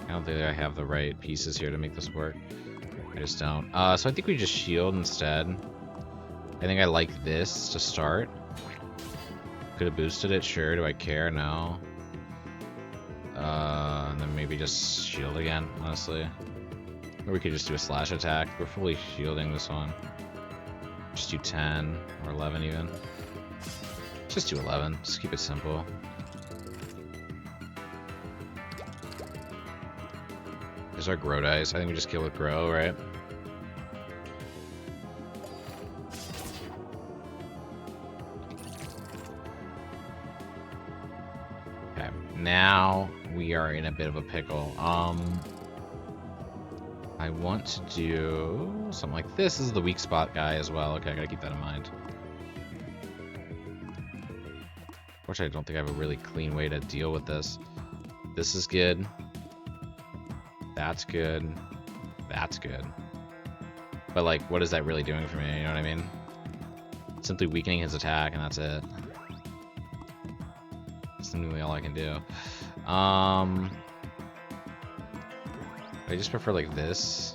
I don't think I have the right pieces here to make this work. I just don't. So I think we just shield instead. I think I like this to start. Could have boosted it, sure. Do I care? No. And then maybe just shield again, honestly. Or we could just do a slash attack. We're fully shielding this one. Just do 10 or 11 even. Just do 11. Just keep it simple. There's our grow dice. I think we just kill with grow, right? Okay, now we are in a bit of a pickle. I want to do something like this. This is the weak spot guy as well. Okay, I gotta keep that in mind. Unfortunately, I don't think I have a really clean way to deal with this. This is good. That's good. That's good. But, like, what is that really doing for me? You know what I mean? Simply weakening his attack, and that's it. That's simply all I can do. I just prefer, like, this.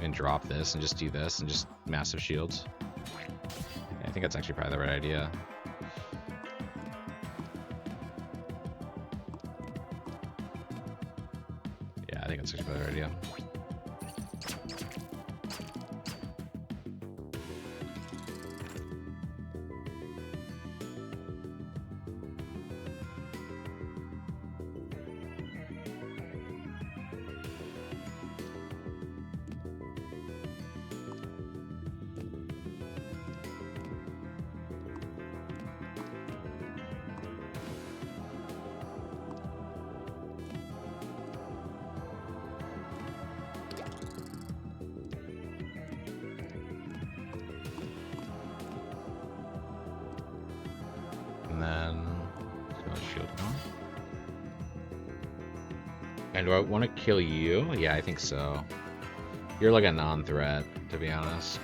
And drop this, and just do this, and just massive shields. Yeah, I think that's actually probably the right idea. Yeah, I think that's actually probably the right idea. And then shield on. And do I want to kill you? Yeah, I think so. You're like a non-threat, to be honest.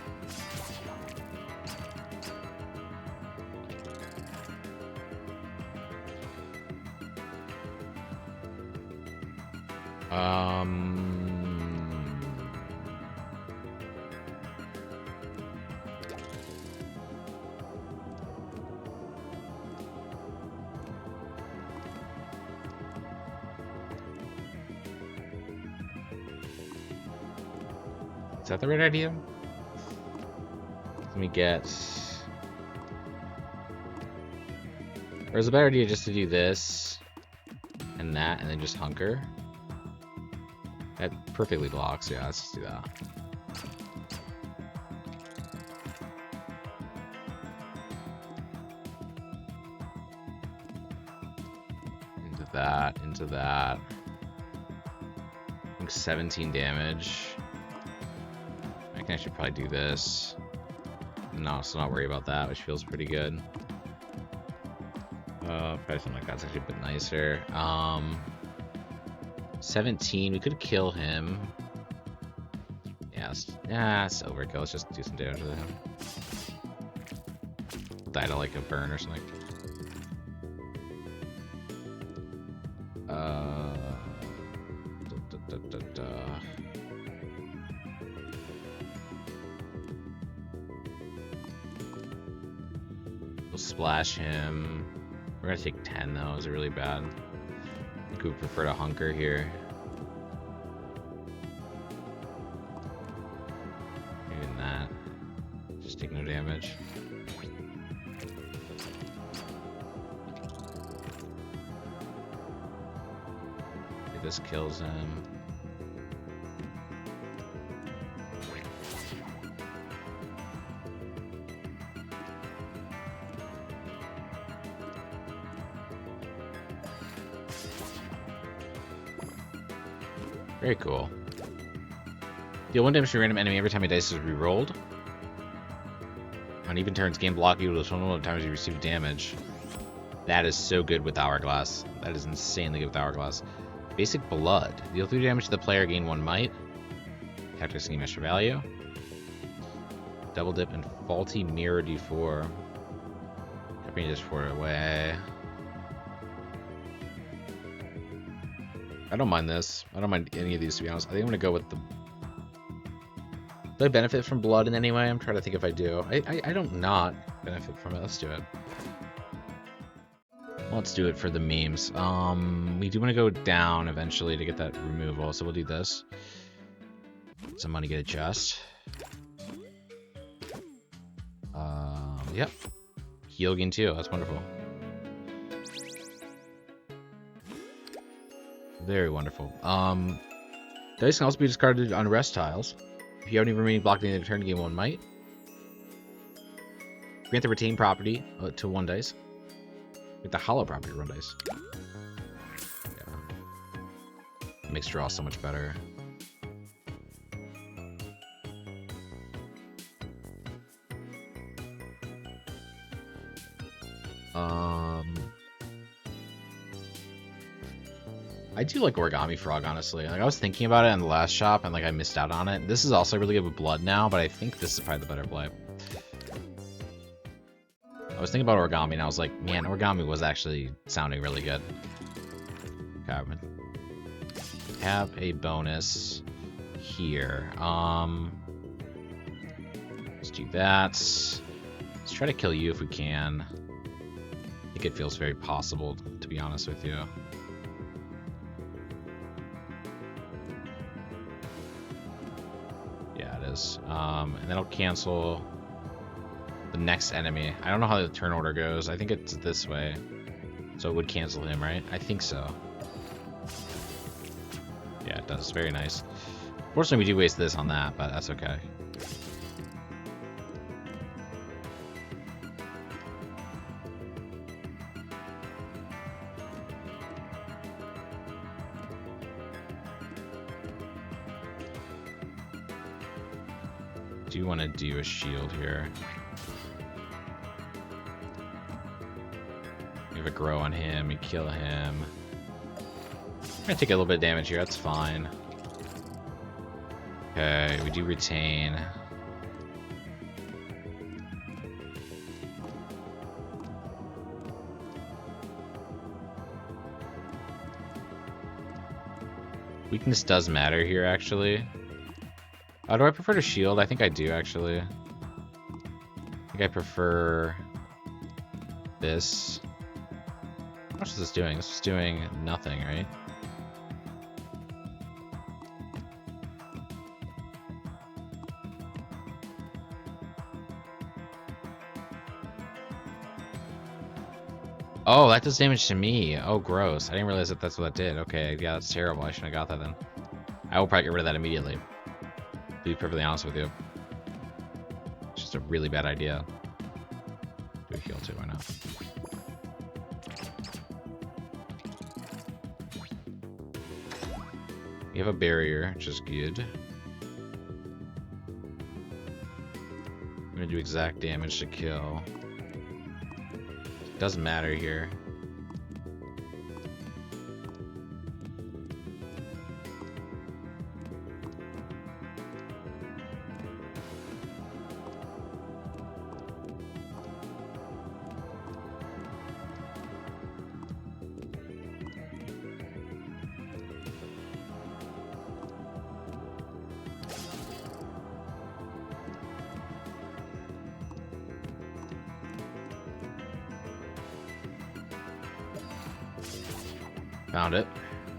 Is that the right idea? Let me get... Or is it a better idea just to do this and that and then just hunker? That perfectly blocks, yeah, let's just do that. Into that, into that. I think 17 damage. I can actually probably do this. No, so not worry about that, which feels pretty good. Probably something like that's actually a bit nicer. 17, we could kill him. Yeah, it's overkill. Let's just do some damage with him. Die to like a burn or something. We'll splash him. We're gonna take 10 though. Is it really bad? I think we would prefer to hunker here. Even that. Just take no damage. Okay, this kills him. Very cool. Deal 1 damage to a random enemy every time a dice is re-rolled. On even turns, gain block equal to the total of times you receive damage. That is so good with Hourglass. That is insanely good with Hourglass. Basic Blood. Deal 3 damage to the player, gain 1 might. Tactic scheme extra value. Double dip and faulty mirror d4. Copying this for away. I don't mind this. I don't mind any of these, to be honest. I think I'm gonna go with the... Do I benefit from blood in any way? I'm trying to think if I do. I don't not benefit from it. Let's do it. Let's do it for the memes. We do want to go down eventually to get that removal, so we'll do this. Some money, get a chest. Yep. Heal gain 2. That's wonderful. Very wonderful. Dice can also be discarded on rest tiles. If you have any remaining block at the end of the turn, gain 1 might. Grant the retain property to 1 dice. Get the hollow property to 1 dice. Yeah. It makes draw so much better. I do like Origami Frog, honestly. Like, I was thinking about it in the last shop, and like I missed out on it. This is also really good with blood now, but I think this is probably the better play. I was thinking about Origami, and I was like, man, Origami was actually sounding really good. Okay, have a bonus here. Let's do that. Let's try to kill you if we can. I think it feels very possible, to be honest with you. And then I'll cancel the next enemy. I don't know how the turn order goes. I think it's this way. So it would cancel him, right? I think so. Yeah, it does. Very nice. Fortunately, we do waste this on that, but that's okay. Do want to do a shield here. We have a grow on him, we kill him. I'm gonna take a little bit of damage here, that's fine. Okay, we do retain. Weakness does matter here, actually. Do I prefer to shield? I think I do, actually. I think I prefer this. How much is this doing? This is doing nothing, right? Oh, that does damage to me. Oh, gross. I didn't realize that that's what that did. Okay, yeah, that's terrible. I shouldn't have got that then. I will probably get rid of that immediately. To be perfectly honest with you. It's just a really bad idea. Do a heal too, why not? We have a barrier, which is good. I'm gonna do exact damage to kill. Doesn't matter here. Found it.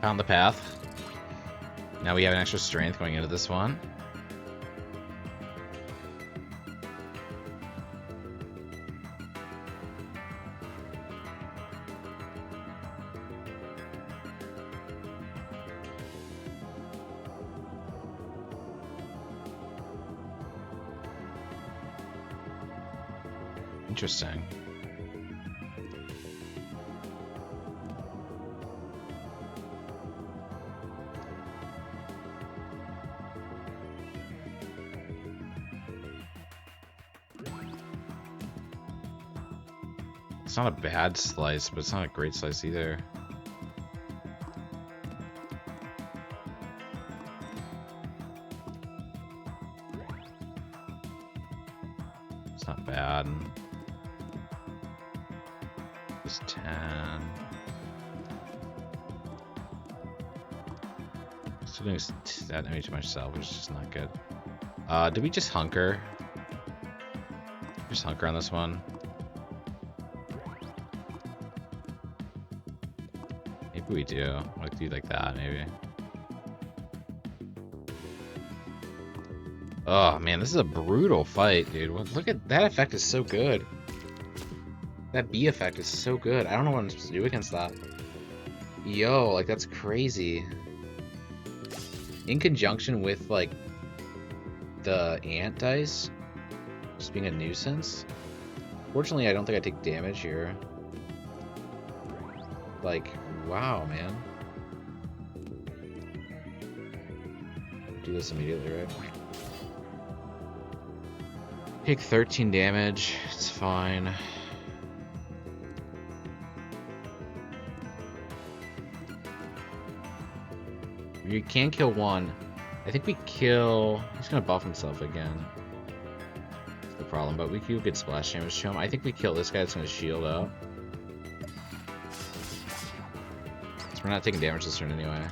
Found the path. Now we have an extra strength going into this one. Interesting. It's not a bad slice, but it's not a great slice either. It's not bad. Just 10. Still doing that damage to myself, which is just not good. Did we just hunker? Just hunker on this one. Maybe we do. Like do like that, maybe. Oh man, this is a brutal fight, dude. Look at that effect, is so good. That B effect is so good. I don't know what I'm supposed to do against that. Yo, like that's crazy. In conjunction with like the ant dice just being a nuisance. Fortunately, I don't think I take damage here. Like, wow, man. Do this immediately, right? Take 13 damage. It's fine. You can kill one. I think we kill... He's gonna buff himself again. That's the problem, but we do get splash damage to him. I think we kill this guy that's gonna shield up. So we're not taking damage this turn anyway.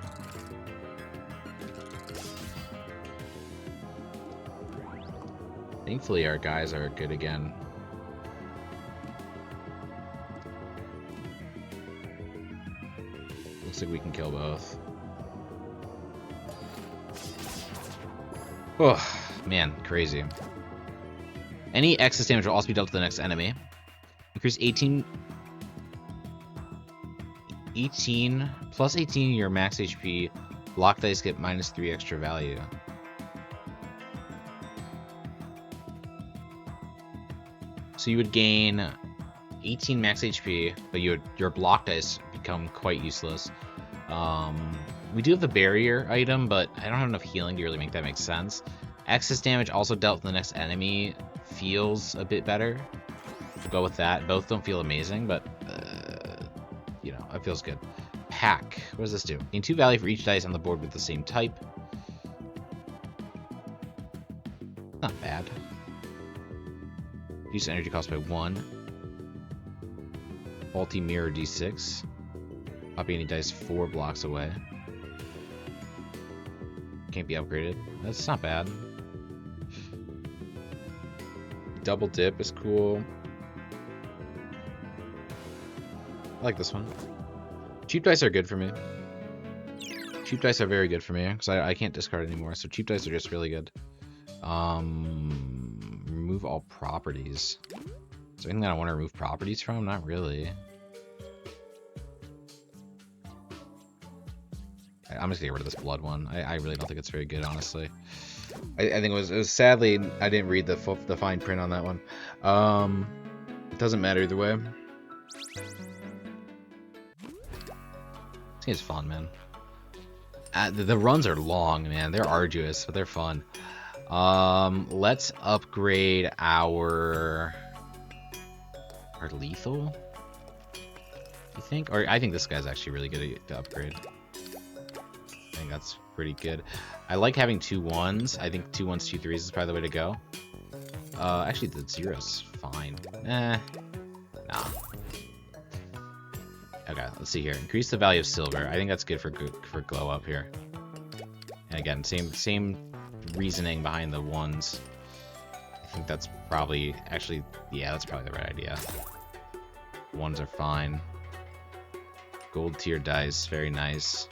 Thankfully our guys are good again. Looks like we can kill both. Oh, man, crazy. Any excess damage will also be dealt to the next enemy. Increase 18 plus 18 your max HP. Block dice get -3 extra value. So you would gain 18 max HP, but your block dice become quite useless. We do have the barrier item, but I don't have enough healing to really make that make sense. Excess damage also dealt to the next enemy feels a bit better. We'll go with that. Both don't feel amazing, but you know, it feels good. Pack. What does this do? Gain 2 value for each dice on the board with the same type. Not bad. Reduce energy cost by 1. Faulty mirror D6. Copy any dice 4 blocks away. Can't be upgraded. That's not bad. Double dip is cool. I like this one. Cheap dice are good for me. Cheap dice are very good for me because I can't discard anymore. So cheap dice are just really good. Remove all properties. Is there anything that I want to remove properties from? Not really. I'm just gonna get rid of this blood one. I really don't think it's very good, honestly. I think it was sadly I didn't read the fine print on that one. It doesn't matter either way. This game's fun, man. The runs are long, man. They're arduous, but they're fun. Let's upgrade our lethal. You think? Or I think this guy's actually really good to upgrade. I think that's pretty good. I like having 2 1s. I think 2 1s, 2 3s is probably the way to go. Actually, the 0's fine. Nah. Okay, let's see here. Increase the value of silver. I think that's good for glow up here. And again, same reasoning behind the 1s. I think that's probably actually, yeah, that's probably the right idea. 1s are fine. Gold tier dice, very nice.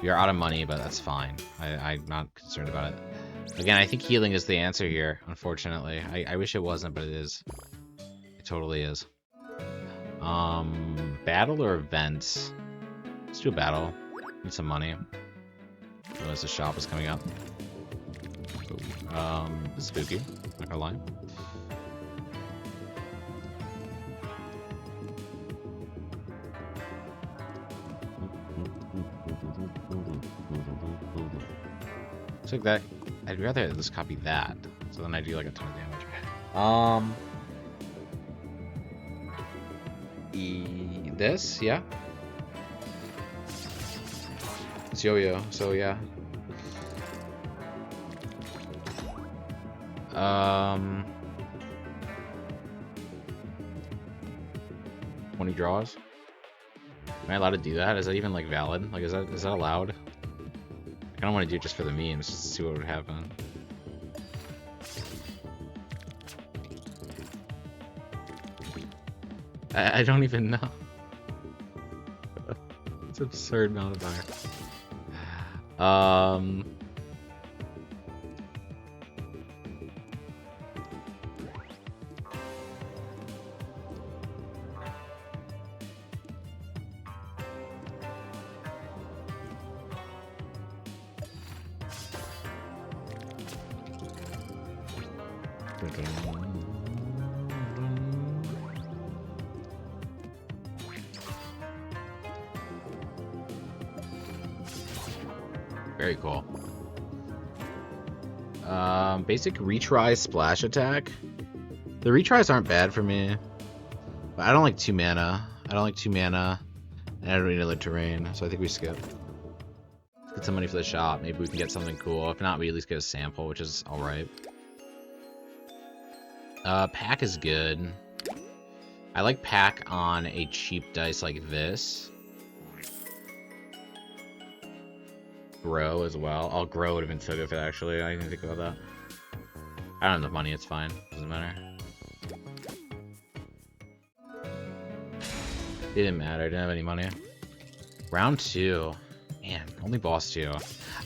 We are out of money, but that's fine. I'm not concerned about it. Again, I think healing is the answer here, unfortunately. I wish it wasn't, but it is. It totally is. Battle or events? Let's do a battle. Need some money. Realize the shop is coming up. It's spooky, not gonna lie. Looks like that. I'd rather just copy that, so then I do like a ton of damage. This, yeah. It's yo-yo, so yeah. 20 draws. Am I allowed to do that? Is that even like valid? Like, is that allowed? I don't want to do it just for the memes, just to see what would happen. I don't even know. It's an absurd modifier. Very cool. Basic retry splash attack. The retries aren't bad for me, but I don't like 2 mana. And I don't need another terrain, so I think we skip. Let's get some money for the shop. Maybe we can get something cool. If not, we at least get a sample, which is alright. Pack is good. I like pack on a cheap dice like this. Grow as well. Oh, grow would have been so good for that, actually. I didn't think about that. I don't have enough money, it's fine. Doesn't matter. It didn't matter, I didn't have any money. Round 2. Man, only boss 2.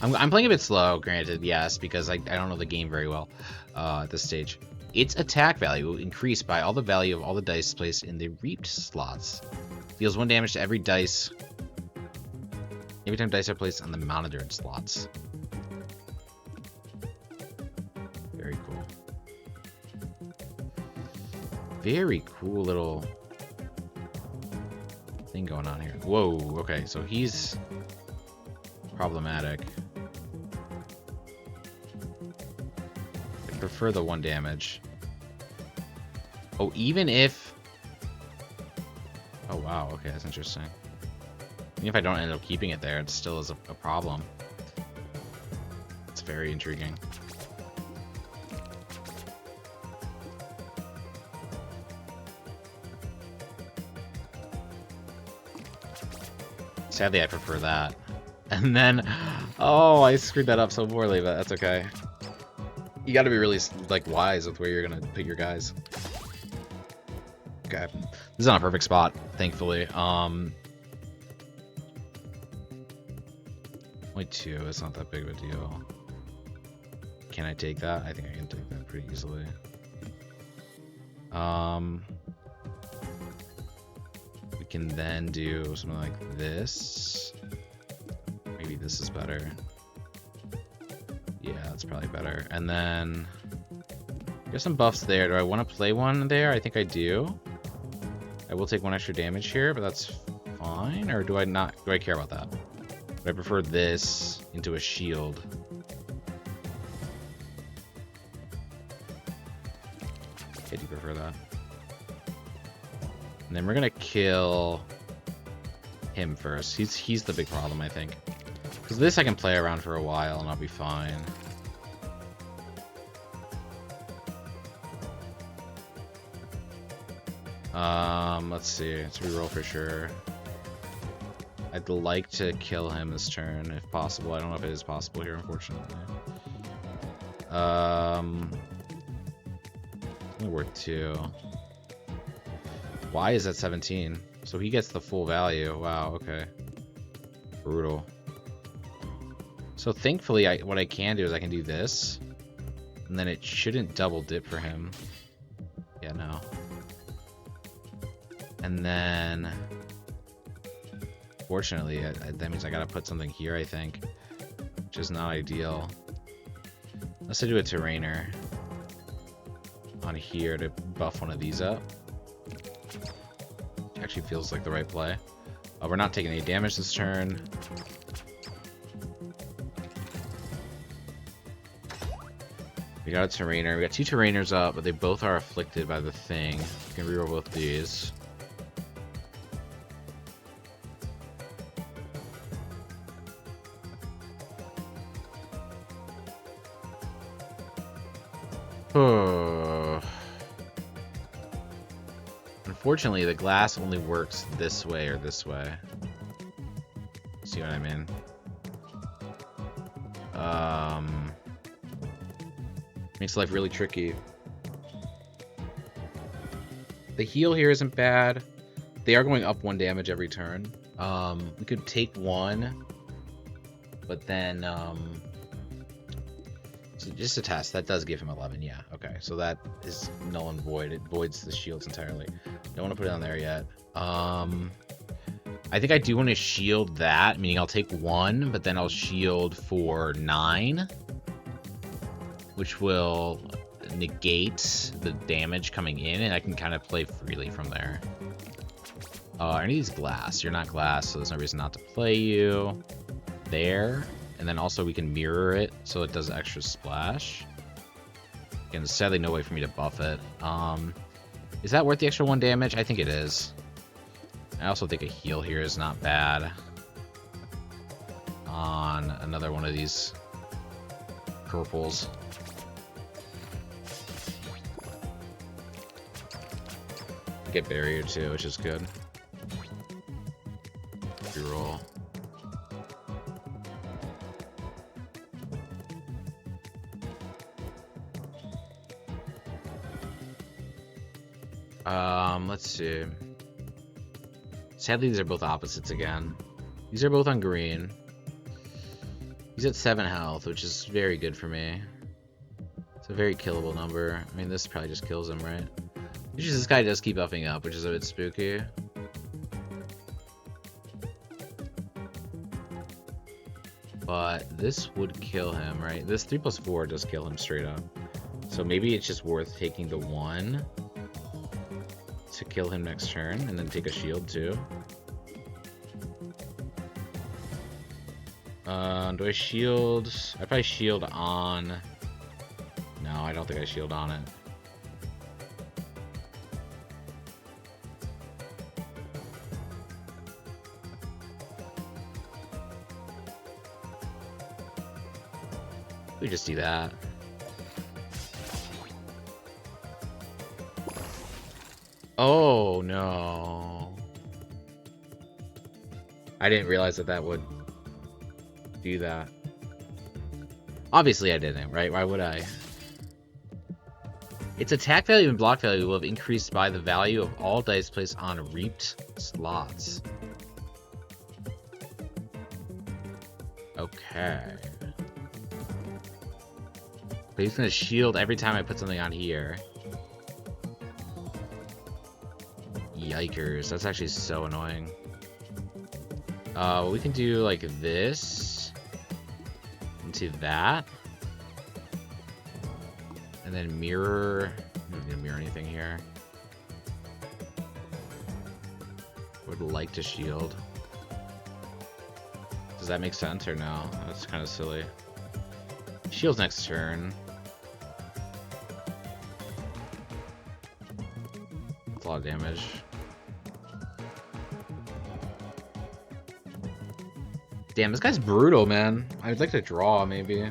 I'm playing a bit slow, granted, yes, because I don't know the game very well at this stage. Its attack value will increase by all the value of all the dice placed in the reaped slots. Deals 1 damage to every dice every time dice are placed on the monitored slots. Very cool. Very cool little thing going on here. Whoa, okay, so he's problematic. I prefer the 1 damage. Oh, even if... Oh, wow, okay, that's interesting. Even if I don't end up keeping it there, it still is a problem. It's very intriguing. Sadly, I prefer that. And then, oh, I screwed that up so poorly, but that's okay. You gotta be really, like, wise with where you're gonna put your guys. Okay. This is not a perfect spot, thankfully. Only 2, it's not that big of a deal. Can I take that? I think I can take that pretty easily. We can then do something like this. Maybe this is better. Yeah, that's probably better. And then there's some buffs there. Do I want to play one there? I think I do. I will take 1 extra damage here, but that's fine. Or do I not? Do I care about that? But I prefer this into a shield. Okay, do you prefer that? And then we're gonna kill him first. He's the big problem, I think. Because this I can play around for a while and I'll be fine. Let's see. Let's reroll for sure. I'd like to kill him this turn, if possible. I don't know if it is possible here, unfortunately. Only worth 2. Why is that 17? So he gets the full value. Wow, okay. Brutal. So thankfully, what I can do is I can do this. And then it shouldn't double dip for him. Yeah, no. And then... Fortunately, that means I gotta put something here, I think. Which is not ideal. Let's do a terrainer on here to buff one of these up. Actually feels like the right play. We're not taking any damage this turn. We got a terrainer. We got 2 terrainers up, but they both are afflicted by the thing. We can reroll both these. Unfortunately, the glass only works this way or this way. See what I mean? Makes life really tricky. The heal here isn't bad. They are going up 1 damage every turn. We could take 1, but then so just a test. That does give him 11. Yeah. Okay. So that is null and void. It voids the shields entirely. Don't want to put it on there yet. I think I do want to shield that, meaning I'll take 1, but then I'll shield for 9, which will negate the damage coming in, and I can kind of play freely from there. I need glass. You're not glass, so there's no reason not to play you there. And then also we can mirror it so it does extra splash. Again, sadly no way for me to buff it. Is that worth the extra 1 damage? I think it is. I also think a heal here is not bad on another one of these purples. Get barrier too, which is good. Reroll. Let's see. Sadly, these are both opposites again. These are both on green. He's at 7 health, which is very good for me. It's a very killable number. I mean, this probably just kills him, right? Which is, this guy does keep buffing up, which is a bit spooky. But this would kill him, right? This 3+4 does kill him straight up. So maybe it's just worth taking the 1 to kill him next turn, and then take a shield too. Do I shield? I probably shield on. No, I don't think I shield on it. We just do that. Oh no. I didn't realize that that would do that. Obviously I didn't, right? Why would I? Its attack value and block value will have increased by the value of all dice placed on reaped slots. Okay. But he's gonna shield every time I put something on here. Yikers, that's actually so annoying. We can do like this into that, and then mirror. I'm not gonna mirror anything here. Would like to shield. Does that make sense or no? That's kind of silly. Shields next turn. That's a lot of damage. Damn, this guy's brutal, man. I'd like to draw, maybe.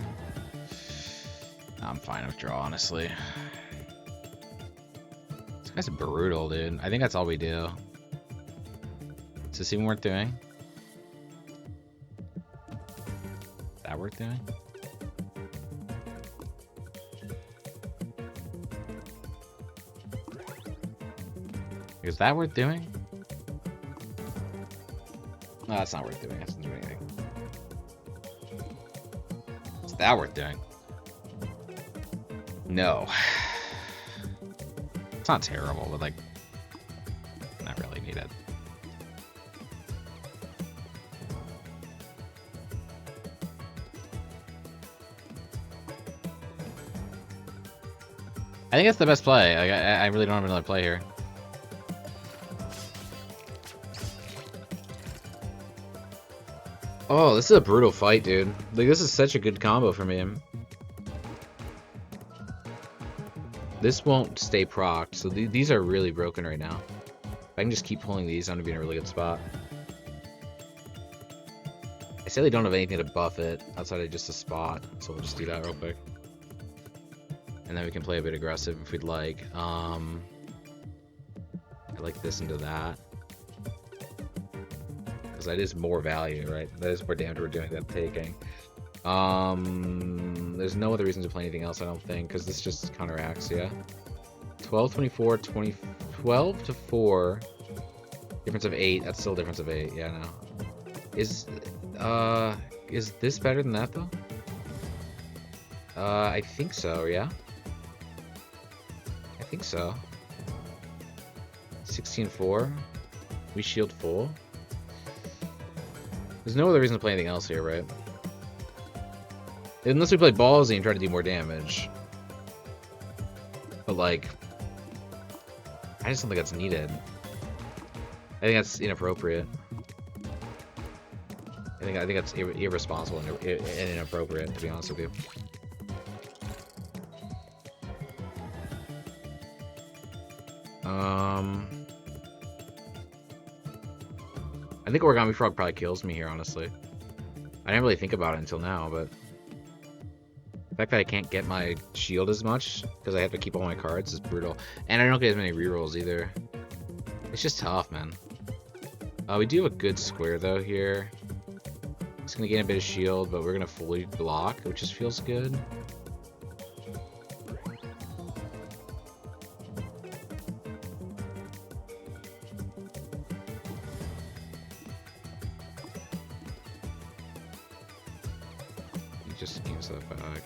I'm fine with draw, honestly. This guy's brutal, dude. I think that's all we do. Is this even worth doing? Is that worth doing? Is that worth doing? No, that's not worth doing. That doesn't do anything. Is that worth doing? No. It's not terrible, but like, not really needed. I think that's the best play. Like, I really don't have another play here. Oh, this is a brutal fight, dude. Like, this is such a good combo for me. This won't stay procced, so these are really broken right now. If I can just keep pulling these, I'm gonna be in a really good spot. I say they don't have anything to buff it outside of just a spot, so we'll just do that real quick. And then we can play a bit aggressive if we'd like. I like this into that. Because that is more value, right? That is more damage we're doing than taking. There's no other reason to play anything else, I don't think, because this just counteracts, yeah? 12, 24, 20, 12 to 4. Difference of 8. That's still a difference of 8. Yeah, no. Is this better than that, though? I think so, yeah? I think so. 16-4. We shield full. There's no other reason to play anything else here, right? Unless we play ballsy and try to do more damage. But, like, I just don't think that's needed. I think that's inappropriate. I think that's irresponsible and inappropriate, to be honest with you. I think Origami Frog probably kills me here, honestly. I didn't really think about it until now, but the fact that I can't get my shield as much because I have to keep all my cards is brutal. And I don't get as many rerolls either. It's just tough, man. We do have a good square, though, here. It's going to gain a bit of shield, but we're going to fully block, which just feels good. He just gains that back.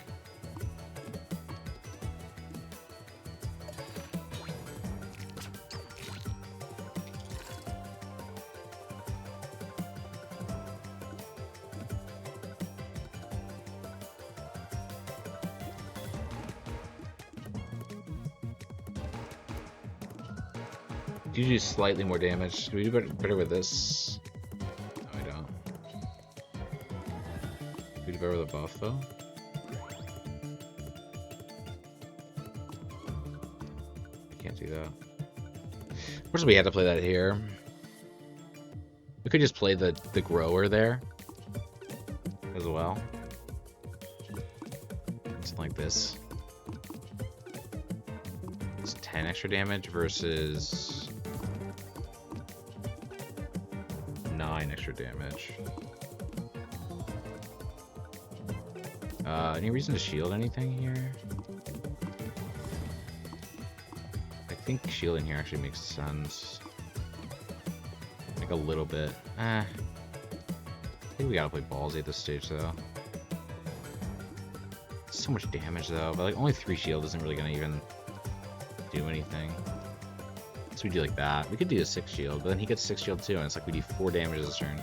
You do slightly more damage. Do we do better with this? No, I don't. Do we do better with a buff, though? I can't do that. Of course, we had to play that here. We could just play the grower there as well. Something like this. It's 10 extra damage versus 9 extra damage. Any reason to shield anything here? I think shielding here actually makes sense. Like a little bit. I think we gotta play ballsy at this stage, though. So much damage, though. But like only 3 shield isn't really gonna even do anything. So we do like that. We could do a 6 shield, but then he gets 6 shield too, and it's like we do 4 damage this turn.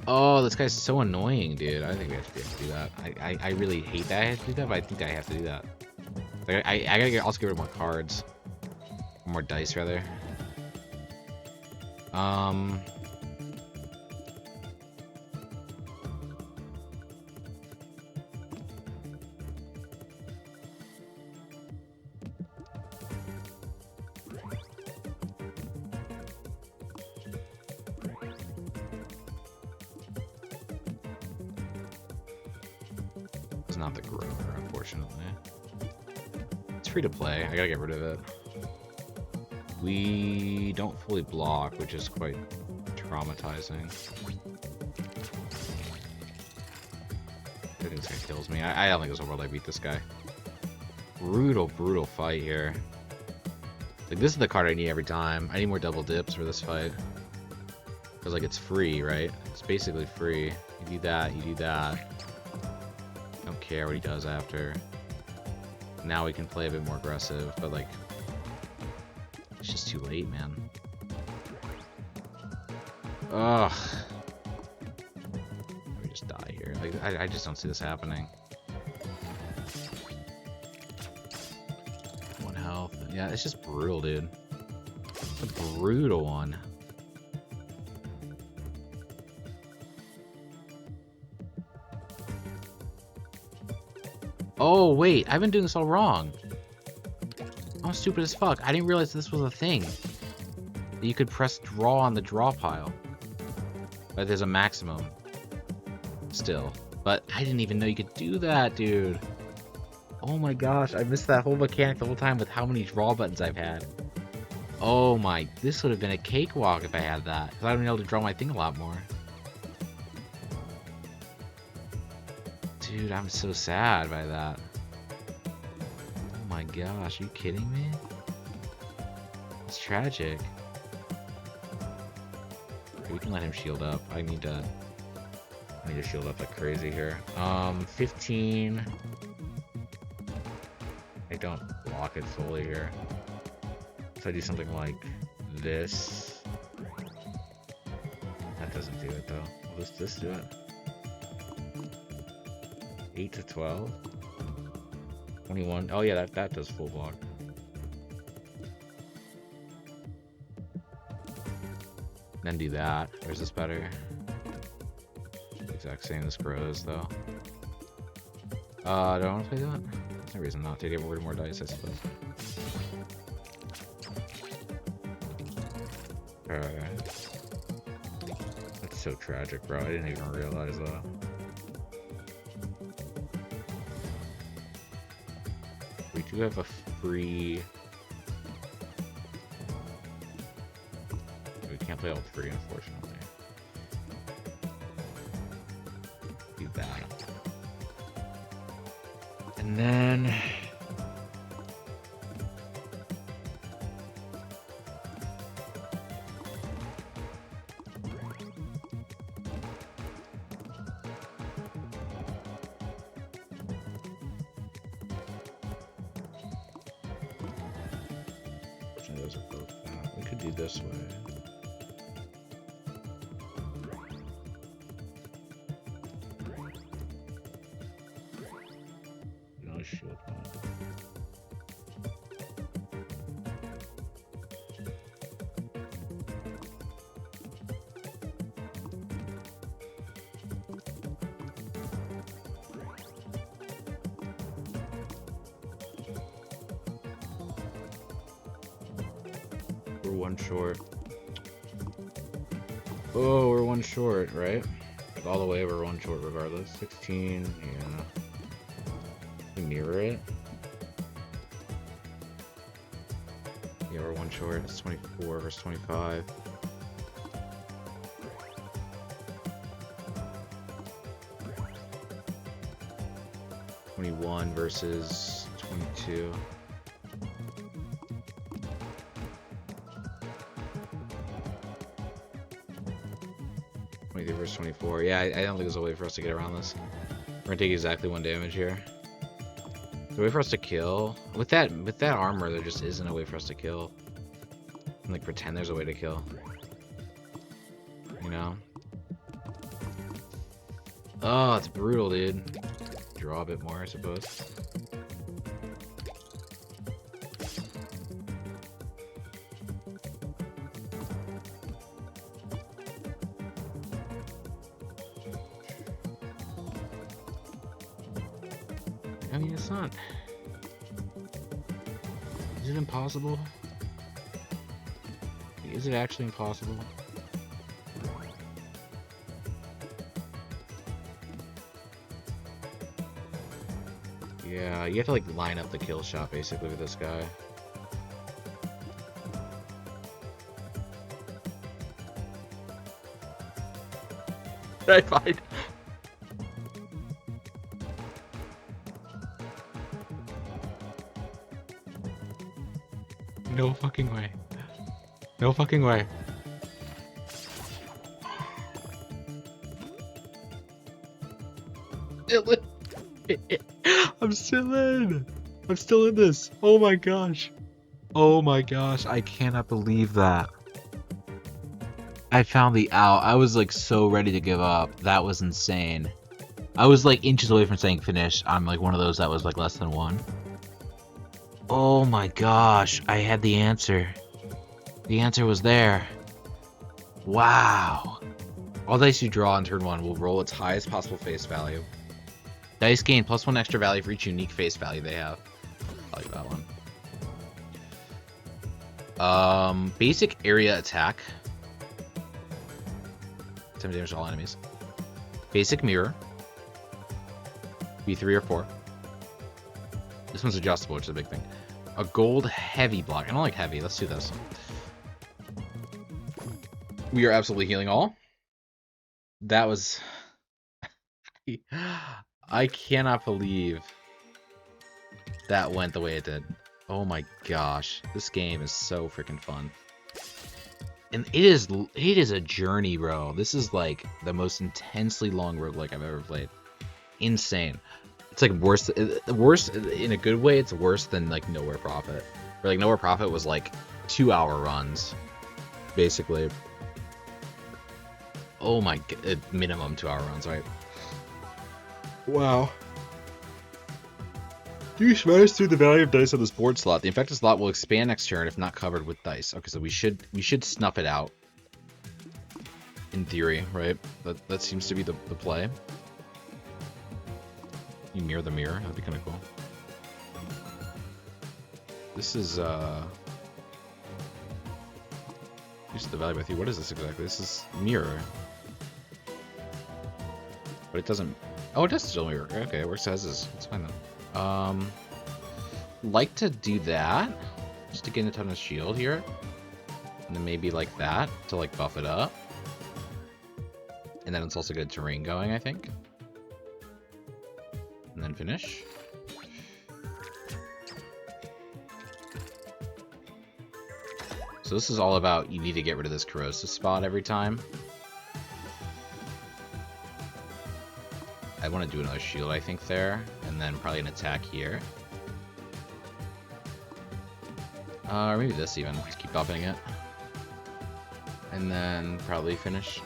Oh, this guy's so annoying, dude. I think we have to do that. I really hate that I have to do that, but I think I have to do that. Like, I gotta also get rid of more cards. Or more dice, rather. It's not the grower, unfortunately. It's free to play. I gotta get rid of it. We don't fully block, which is quite traumatizing. I think this guy kills me. I don't think there's a world I beat this guy. Brutal, brutal fight here. Like, this is the card I need every time. I need more double dips for this fight. Because, like, it's free, right? It's basically free. You do that, you do that. Don't care what he does after. Now we can play a bit more aggressive, but, like, it's just too late, man. Ugh. We just die here. Like, I just don't see this happening. 1 health. Yeah, it's just brutal, dude. It's a brutal one. Oh, wait. I've been doing this all wrong. I'm stupid as fuck. I didn't realize this was a thing. That you could press draw on the draw pile. But there's a maximum. Still. But I didn't even know you could do that, dude. Oh my gosh. I missed that whole mechanic the whole time with how many draw buttons I've had. Oh my. This would have been a cakewalk if I had that. Because I would have been able to draw my thing a lot more. Dude, I'm so sad by that. Oh my gosh, are you kidding me? It's tragic. We can let him shield up. I need to shield up like crazy here. 15. I don't block it fully here. So I do something like this. That doesn't do it though. Will this do it? 8 to 12. 21. Oh yeah, that does full block. Then do that. Or is this better? Exact same. This grows though. Do I want to play that? There's no reason not to. Get rid of more dice, I suppose. Alright. That's so tragic, bro. I didn't even realize that. We do have a free... We can't play all three, unfortunately. Do that. And then... Those are both bad. We could do this way. No shield one. We're one short. Oh, we're one short, right? Like all the way, we're one short regardless. 16, yeah. We mirror it. Yeah, we're one short. It's 24 versus 25. $21 versus 22. 23 versus 24. Yeah, I don't think there's a way for us to get around this. We're gonna take exactly 1 damage here. There's a way for us to kill. With that armor, there just isn't a way for us to kill. And, like, pretend there's a way to kill. You know? Oh, it's brutal, dude. Draw a bit more, I suppose. I mean, it's not... Is it impossible? Is it actually impossible? Yeah, you have to, like, line up the kill shot, basically, with this guy. I find... No fucking way. No fucking way. I'm still in. I'm still in this. Oh my gosh. Oh my gosh. I cannot believe that. I found the out. I was like so ready to give up. That was insane. I was like inches away from saying finish. I'm like one of those that was like less than one. Oh my gosh. I had the answer. The answer was there. Wow. All dice you draw on turn 1 will roll its highest possible face value. Dice gain +1 extra value for each unique face value they have. I like that one. Basic area attack. 10 damage to all enemies. Basic mirror. Be 3 or 4. This one's adjustable, which is a big thing. A gold heavy block. I don't like heavy. Let's do this. We are absolutely healing all. That was... I cannot believe that went the way it did. Oh my gosh. This game is so freaking fun. And it is a journey, bro. This is like the most intensely long roguelike I've ever played. Insane. It's like worse in a good way. It's worse than like Nowhere Prophet. Where like Nowhere Prophet was like 2-hour runs, basically. Oh my god, minimum 2-hour runs, right? Wow. You smash through the value of dice on this board slot. The infected slot will expand next turn if not covered with dice. Okay, so we should snuff it out. In theory, right? That seems to be the play. You mirror the mirror. That'd be kind of cool. This is use the value with you. What is this exactly? This is mirror. But it doesn't. Oh, it does still mirror. Okay, it works as is. It's fine then. Like to do that just to get a ton of shield here, and then maybe like that to like buff it up, and then it's also good terrain going, I think, and then finish. So this is all about you need to get rid of this corrosive spot every time. I want to do another shield, I think, there, and then probably an attack here. Or maybe this even. Just keep buffing it. And then probably finish.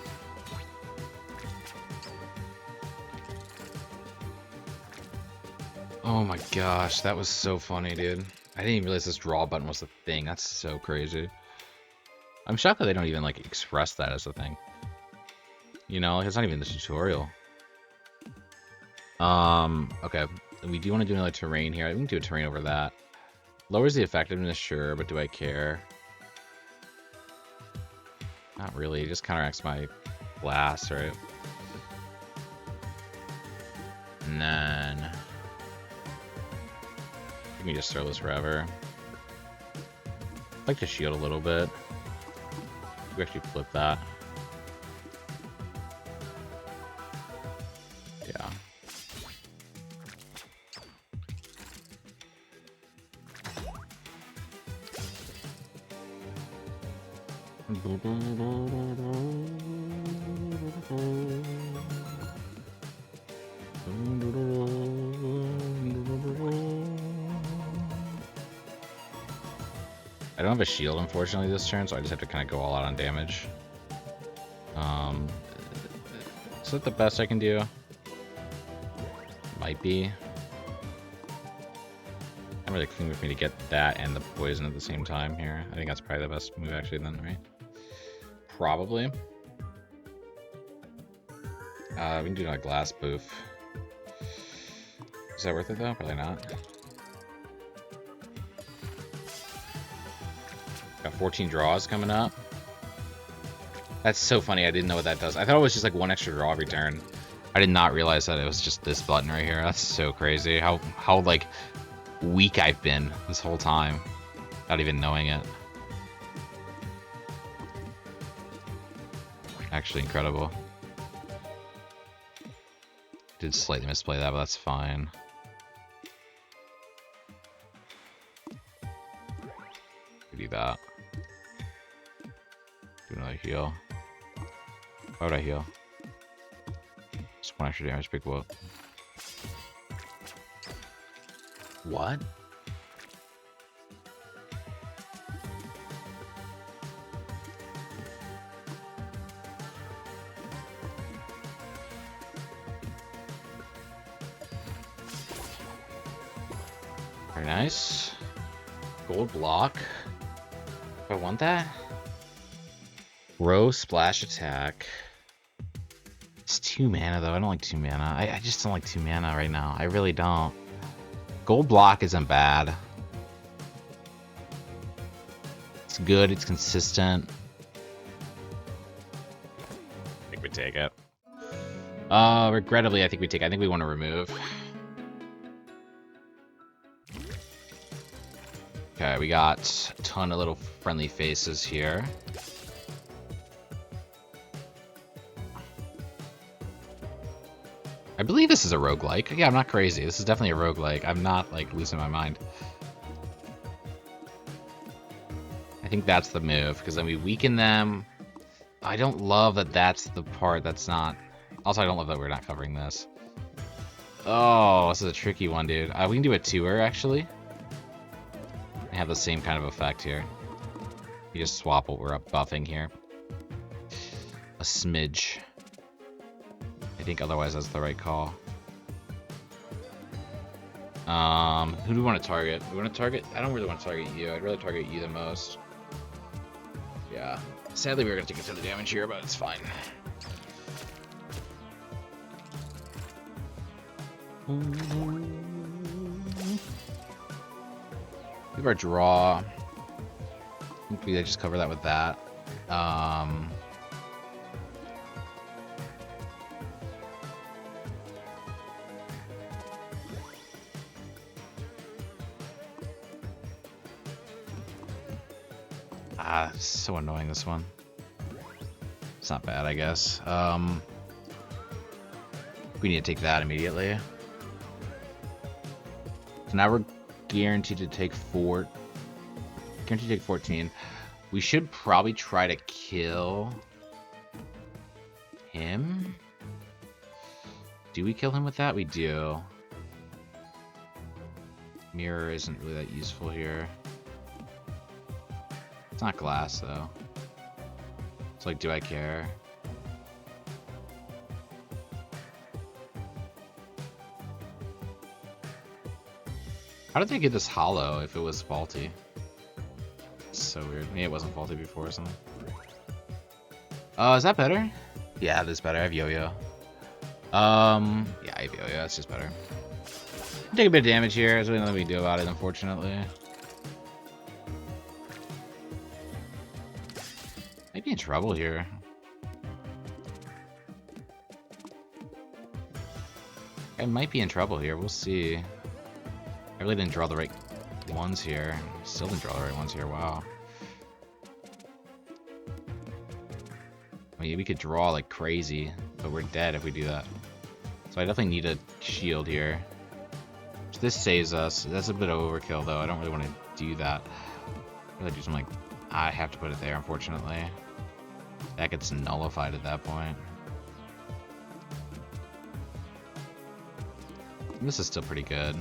Oh my gosh, that was so funny, dude. I didn't even realize this draw button was a thing. That's so crazy. I'm shocked that they don't even, like, express that as a thing. You know, like, it's not even in the tutorial. Okay. We do want to do another terrain here. I can do a terrain over that. Lowers the effectiveness, sure, but do I care? Not really. It just counteracts my blast, right? And then... let me just throw this forever. I'd like to shield a little bit. We actually flip that. Yeah. I don't have a shield, unfortunately, this turn, so I just have to kind of go all out on damage. Is that the best I can do? Might be. I'm really clean with me to get that and the poison at the same time here. I think that's probably the best move, actually, then, right? Probably. We can do a glass boof. Is that worth it, though? Probably not. Got 14 draws coming up. That's so funny. I didn't know what that does. I thought it was just like one extra draw every turn. I did not realize that it was just this button right here. That's so crazy. How like weak I've been this whole time, not even knowing it. Actually incredible. Did slightly misplay that, but that's fine. Do that. Do another heal. Why would I heal? Just one extra damage, big whoop. What? Very nice. Gold block. Do I want that? Row splash attack. It's 2 mana though. I don't like 2 mana. I just don't like 2 mana right now. I really don't. Gold block isn't bad. It's good. It's consistent. I think we take it. Regrettably, I think we take it. I think we want to remove. Okay, we got a ton of little friendly faces here. I believe this is a roguelike. Yeah, I'm not crazy. This is definitely a roguelike. I'm not, like, losing my mind. I think that's the move, because then we weaken them. I don't love that that's the part that's not... Also, I don't love that we're not covering this. Oh, this is a tricky one, dude. We can do a tour, actually. I have the same kind of effect here. You just swap what we're up buffing here. A smidge. I think otherwise that's the right call. Who do we want to target? We want to target... I don't really want to target you. I'd rather target you the most. Yeah. Sadly, we're going to take a ton of damage here, but it's fine. We have our draw. I think we just cover that with that. It's so annoying, this one. It's not bad, I guess. We need to take that immediately. So now we're guaranteed to take 14. We should probably try to kill him. Do we kill him with that? We do. Mirror isn't really that useful here. It's not glass, though. It's like, do I care? How did they get this hollow if it was faulty? It's so weird. Maybe it wasn't faulty before or something. Is that better? Yeah, it is better. I have yo-yo. Yeah, I have yo-yo. That's just better. Take a bit of damage here. There's really nothing we can do about it, unfortunately. Might be in trouble here. I might be in trouble here. We'll see. I really didn't draw the right ones here. Still didn't draw the right ones here. Wow. I mean, we could draw like crazy, but we're dead if we do that. So I definitely need a shield here. This saves us. That's a bit of overkill, though. I don't really want to do that. I really do something like... I have to put it there, unfortunately. That gets nullified at that point. This is still pretty good.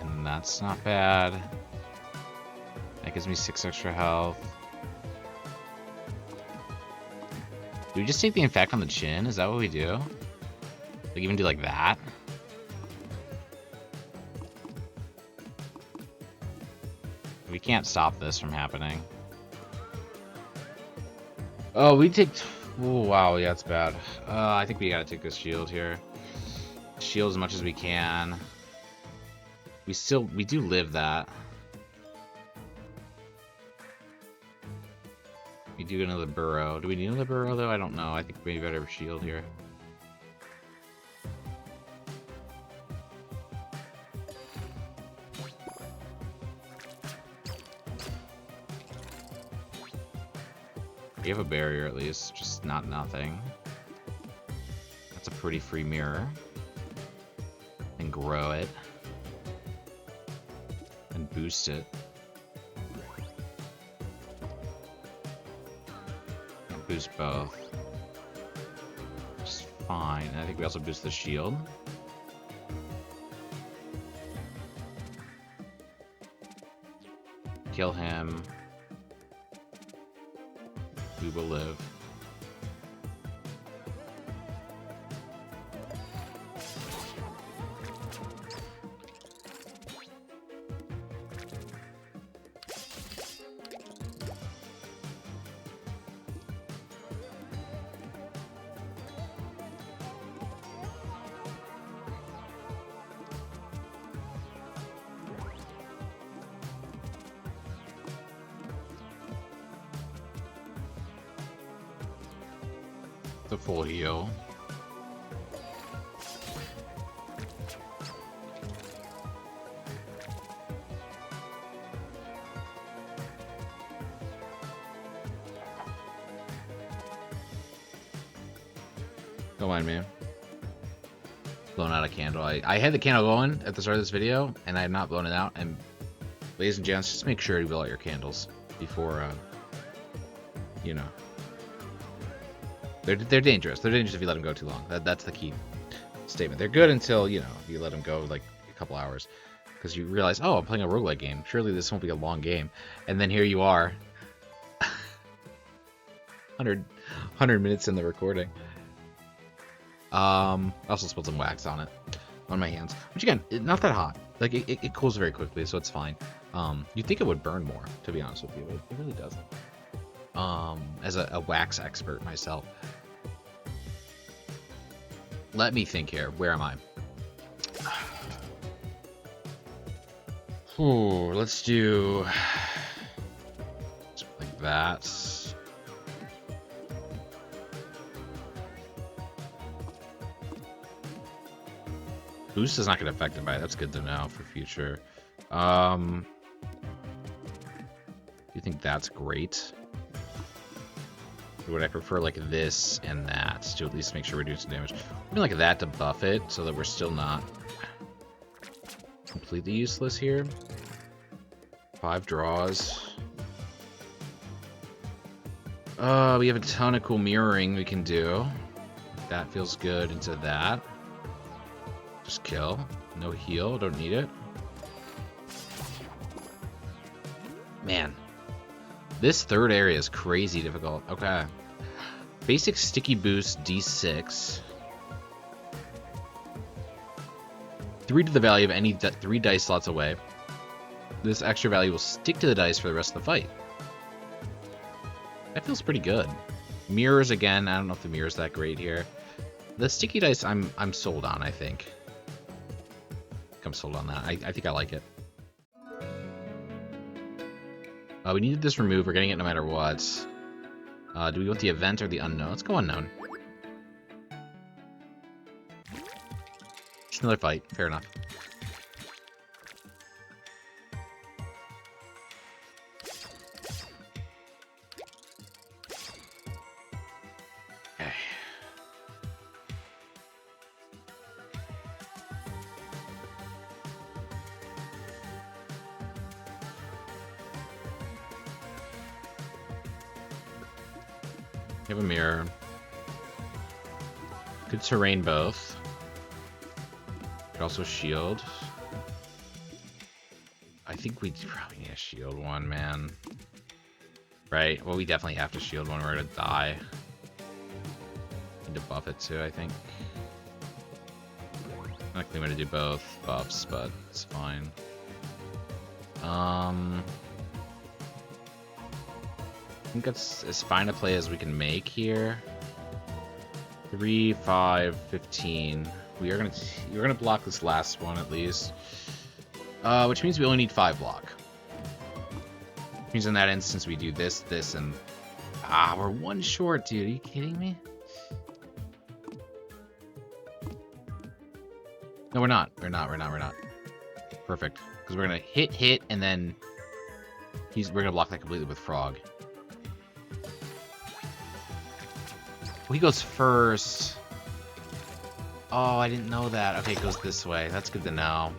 And that's not bad. That gives me 6 extra health. Do we just take the infect on the chin? Is that what we do? Like, even do like that? We can't stop this from happening. Oh, we take... Oh, wow, yeah, it's bad. I think we gotta take this shield here. Shield as much as we can. We do live that. We do another burrow. Do we need another burrow, though? I don't know. I think we better shield here. We have a barrier, at least. Just not nothing. That's a pretty free mirror. And grow it. And boost it. Boost both. Just fine. And I think we also boost the shield. Kill him. We will live. The full heal. Don't mind me. Blown out a candle. I had the candle going at the start of this video, and I have not blown it out. And ladies and gents, just make sure you blow out your candles before, you know. They're dangerous. They're dangerous if you let them go too long. That's the key statement. They're good until, you know, you let them go like a couple hours. Because you realize, oh, I'm playing a roguelike game. Surely this won't be a long game. And then here you are. 100 minutes in the recording. I also spilled some wax on it. On my hands. Which again, not that hot. Like, it cools very quickly, so it's fine. You'd think it would burn more, to be honest with you. It really doesn't. As a wax expert myself. Let me think here. Where am I? Ooh, let's do something like that. Boost is not going to affect it by it. That's good to know for future. Do you think that's great? Or would I prefer like this and that to at least make sure we're doing some damage? Maybe like that to buff it so that we're still not completely useless here. 5 draws. We have a ton of cool mirroring we can do. That feels good into that. Just kill. No heal. Don't need it. Man. This third area is crazy difficult. Okay. Basic sticky boost D6. 3 to the value of any 3 dice slots away. This extra value will stick to the dice for the rest of the fight. That feels pretty good. Mirrors again. I don't know if the mirror's that great here. The sticky dice I'm sold on, I think. I'm sold on that. I think I like it. We needed this removed. We're getting it no matter what. Do we want the event or the unknown? Let's go unknown. Just another fight. Fair enough. Okay. We have a mirror. Could terrain both. Could also shield. I think we probably need a shield one, man. Right? Well, we definitely have to shield one. We're gonna die. Need to buff it too, I think. I'm not going to do both buffs, but it's fine. I think that's as fine a play as we can make here. 3, 5, 15. We're gonna block this last one at least, which means we only need 5 block. Which means in that instance we do this, this, and we're 1 short, dude. Are you kidding me? No, we're not. We're not. Perfect, because we're gonna hit, and then we're gonna block that completely with Frog. He goes first. Oh, I didn't know that. Okay, it goes this way. That's good to know.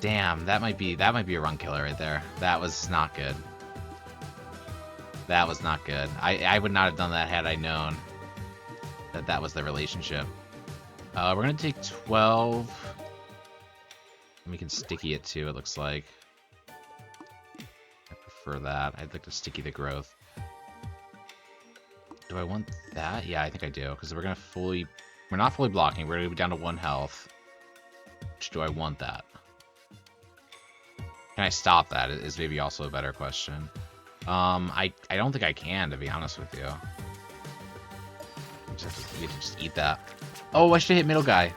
Damn, that might be a run killer right there. That was not good. That was not good. I would not have done that had I known that was the relationship. We're gonna take 12. And we can sticky it too, it looks like. I prefer that. I'd like to sticky the growth. Do I want that? Yeah, I think I do, because we're not fully blocking. We're gonna be down to 1 health. Which do I want that? Can I stop that? Is maybe also a better question. I don't think I can, to be honest with you. We have to just eat that. Oh, I should hit middle guy.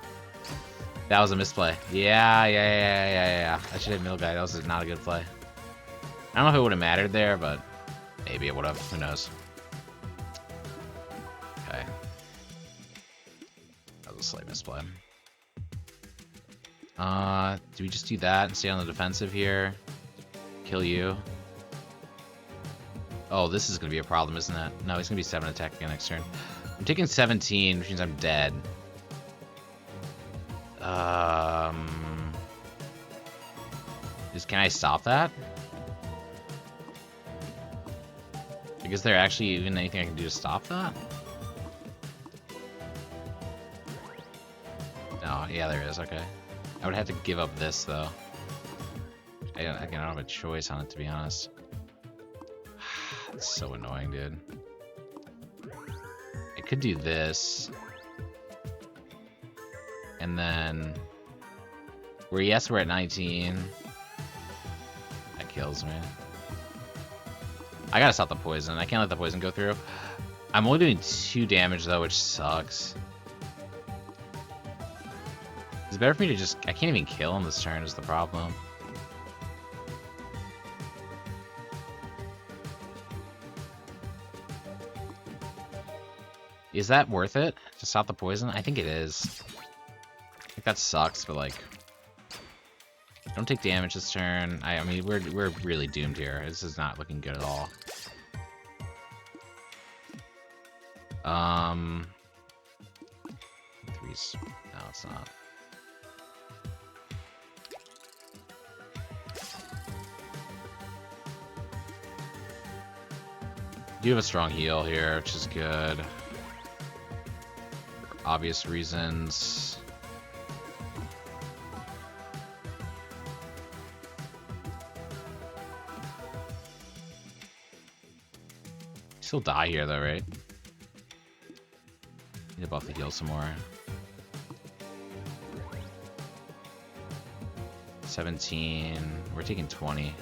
That was a misplay. Yeah. I should hit middle guy. That was not a good play. I don't know if it would have mattered there, but maybe it would have. Who knows? Okay. That was a slight misplay. Do we just do that and stay on the defensive here? Kill you. Oh, this is going to be a problem, isn't it? No, he's going to be 7 attack again next turn. I'm taking 17, which means I'm dead. Can I stop that? Like, is there actually even anything I can do to stop that? No, yeah, there is, okay. I would have to give up this, though. I don't have a choice on it, to be honest. It's so annoying, dude. I could do this. And then... yes, we're at 19. That kills me. I gotta stop the poison. I can't let the poison go through. I'm only doing 2 damage, though, which sucks. It's better for me to just... I can't even kill him this turn is the problem. Is that worth it to stop the poison? I think it is. I think that sucks, but like, don't take damage this turn. I mean, we're really doomed here. This is not looking good at all. Threes. No, it's not. Do have a strong heal here, which is good. For obvious reasons. Still die here though, right? Need to buff the heal some more. 17. We're taking 20.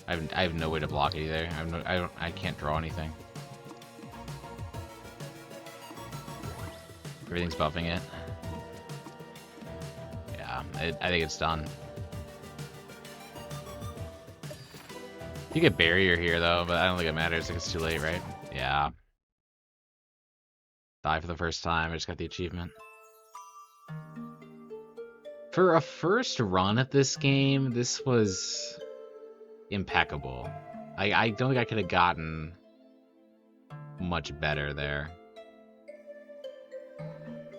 I have no way to block it either. I can't draw anything. Everything's buffing it. Yeah, I think it's done. You get barrier here though, but I don't think it matters. I think it's too late, right? Yeah. Die for the first time. I just got the achievement. For a first run at this game, this was impeccable. I don't think I could have gotten much better there.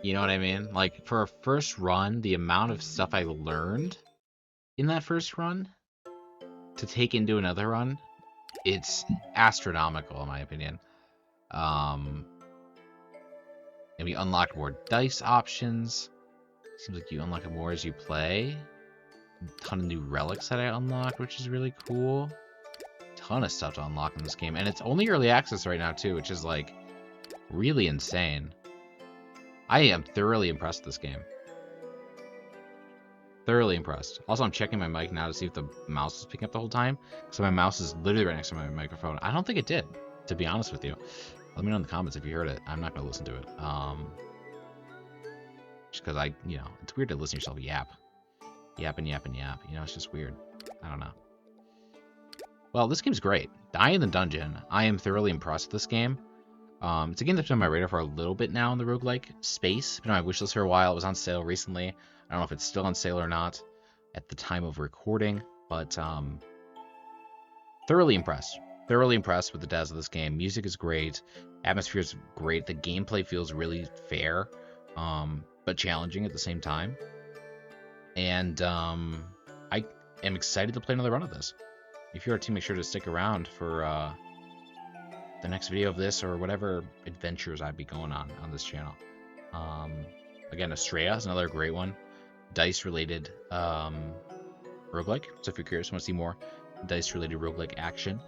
You know what I mean? Like, for a first run, the amount of stuff I learned in that first run to take into another run, it's astronomical in my opinion. And we unlocked more dice options. Seems like you unlock it more as you play. A ton of new relics that I unlocked, which is really cool. Ton of stuff to unlock in this game. And it's only early access right now, too, which is, like, really insane. I am thoroughly impressed with this game. Thoroughly impressed. Also, I'm checking my mic now to see if the mouse is picking up the whole time. So my mouse is literally right next to my microphone. I don't think it did, to be honest with you. Let me know in the comments if you heard it. I'm not going to listen to it. Just because you know, it's weird to listen to yourself yap. Yap and yap and yap. You know, it's just weird. I don't know. Well, this game's great. Die in the Dungeon. I am thoroughly impressed with this game. It's a game that's been on my radar for a little bit now in the roguelike space. It's been on my wishlist for a while. It was on sale recently. I don't know if it's still on sale or not at the time of recording, but thoroughly impressed. Thoroughly impressed with the devs of this game. Music is great. Atmosphere is great. The gameplay feels really fair, but challenging at the same time. And I am excited to play another run of this. If you're a team, make sure to stick around for the next video of this or whatever adventures I'd be going on this channel. Again, Estrella is another great one, dice-related roguelike. So if you're curious, want to see more dice-related roguelike action,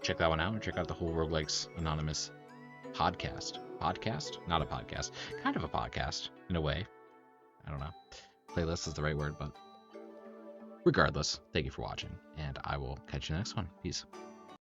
check that one out, and check out the whole Roguelikes Anonymous podcast. Podcast? Not a podcast. Kind of a podcast, in a way. I don't know. Playlist is the right word, but regardless, thank you for watching, and I will catch you next one. Peace.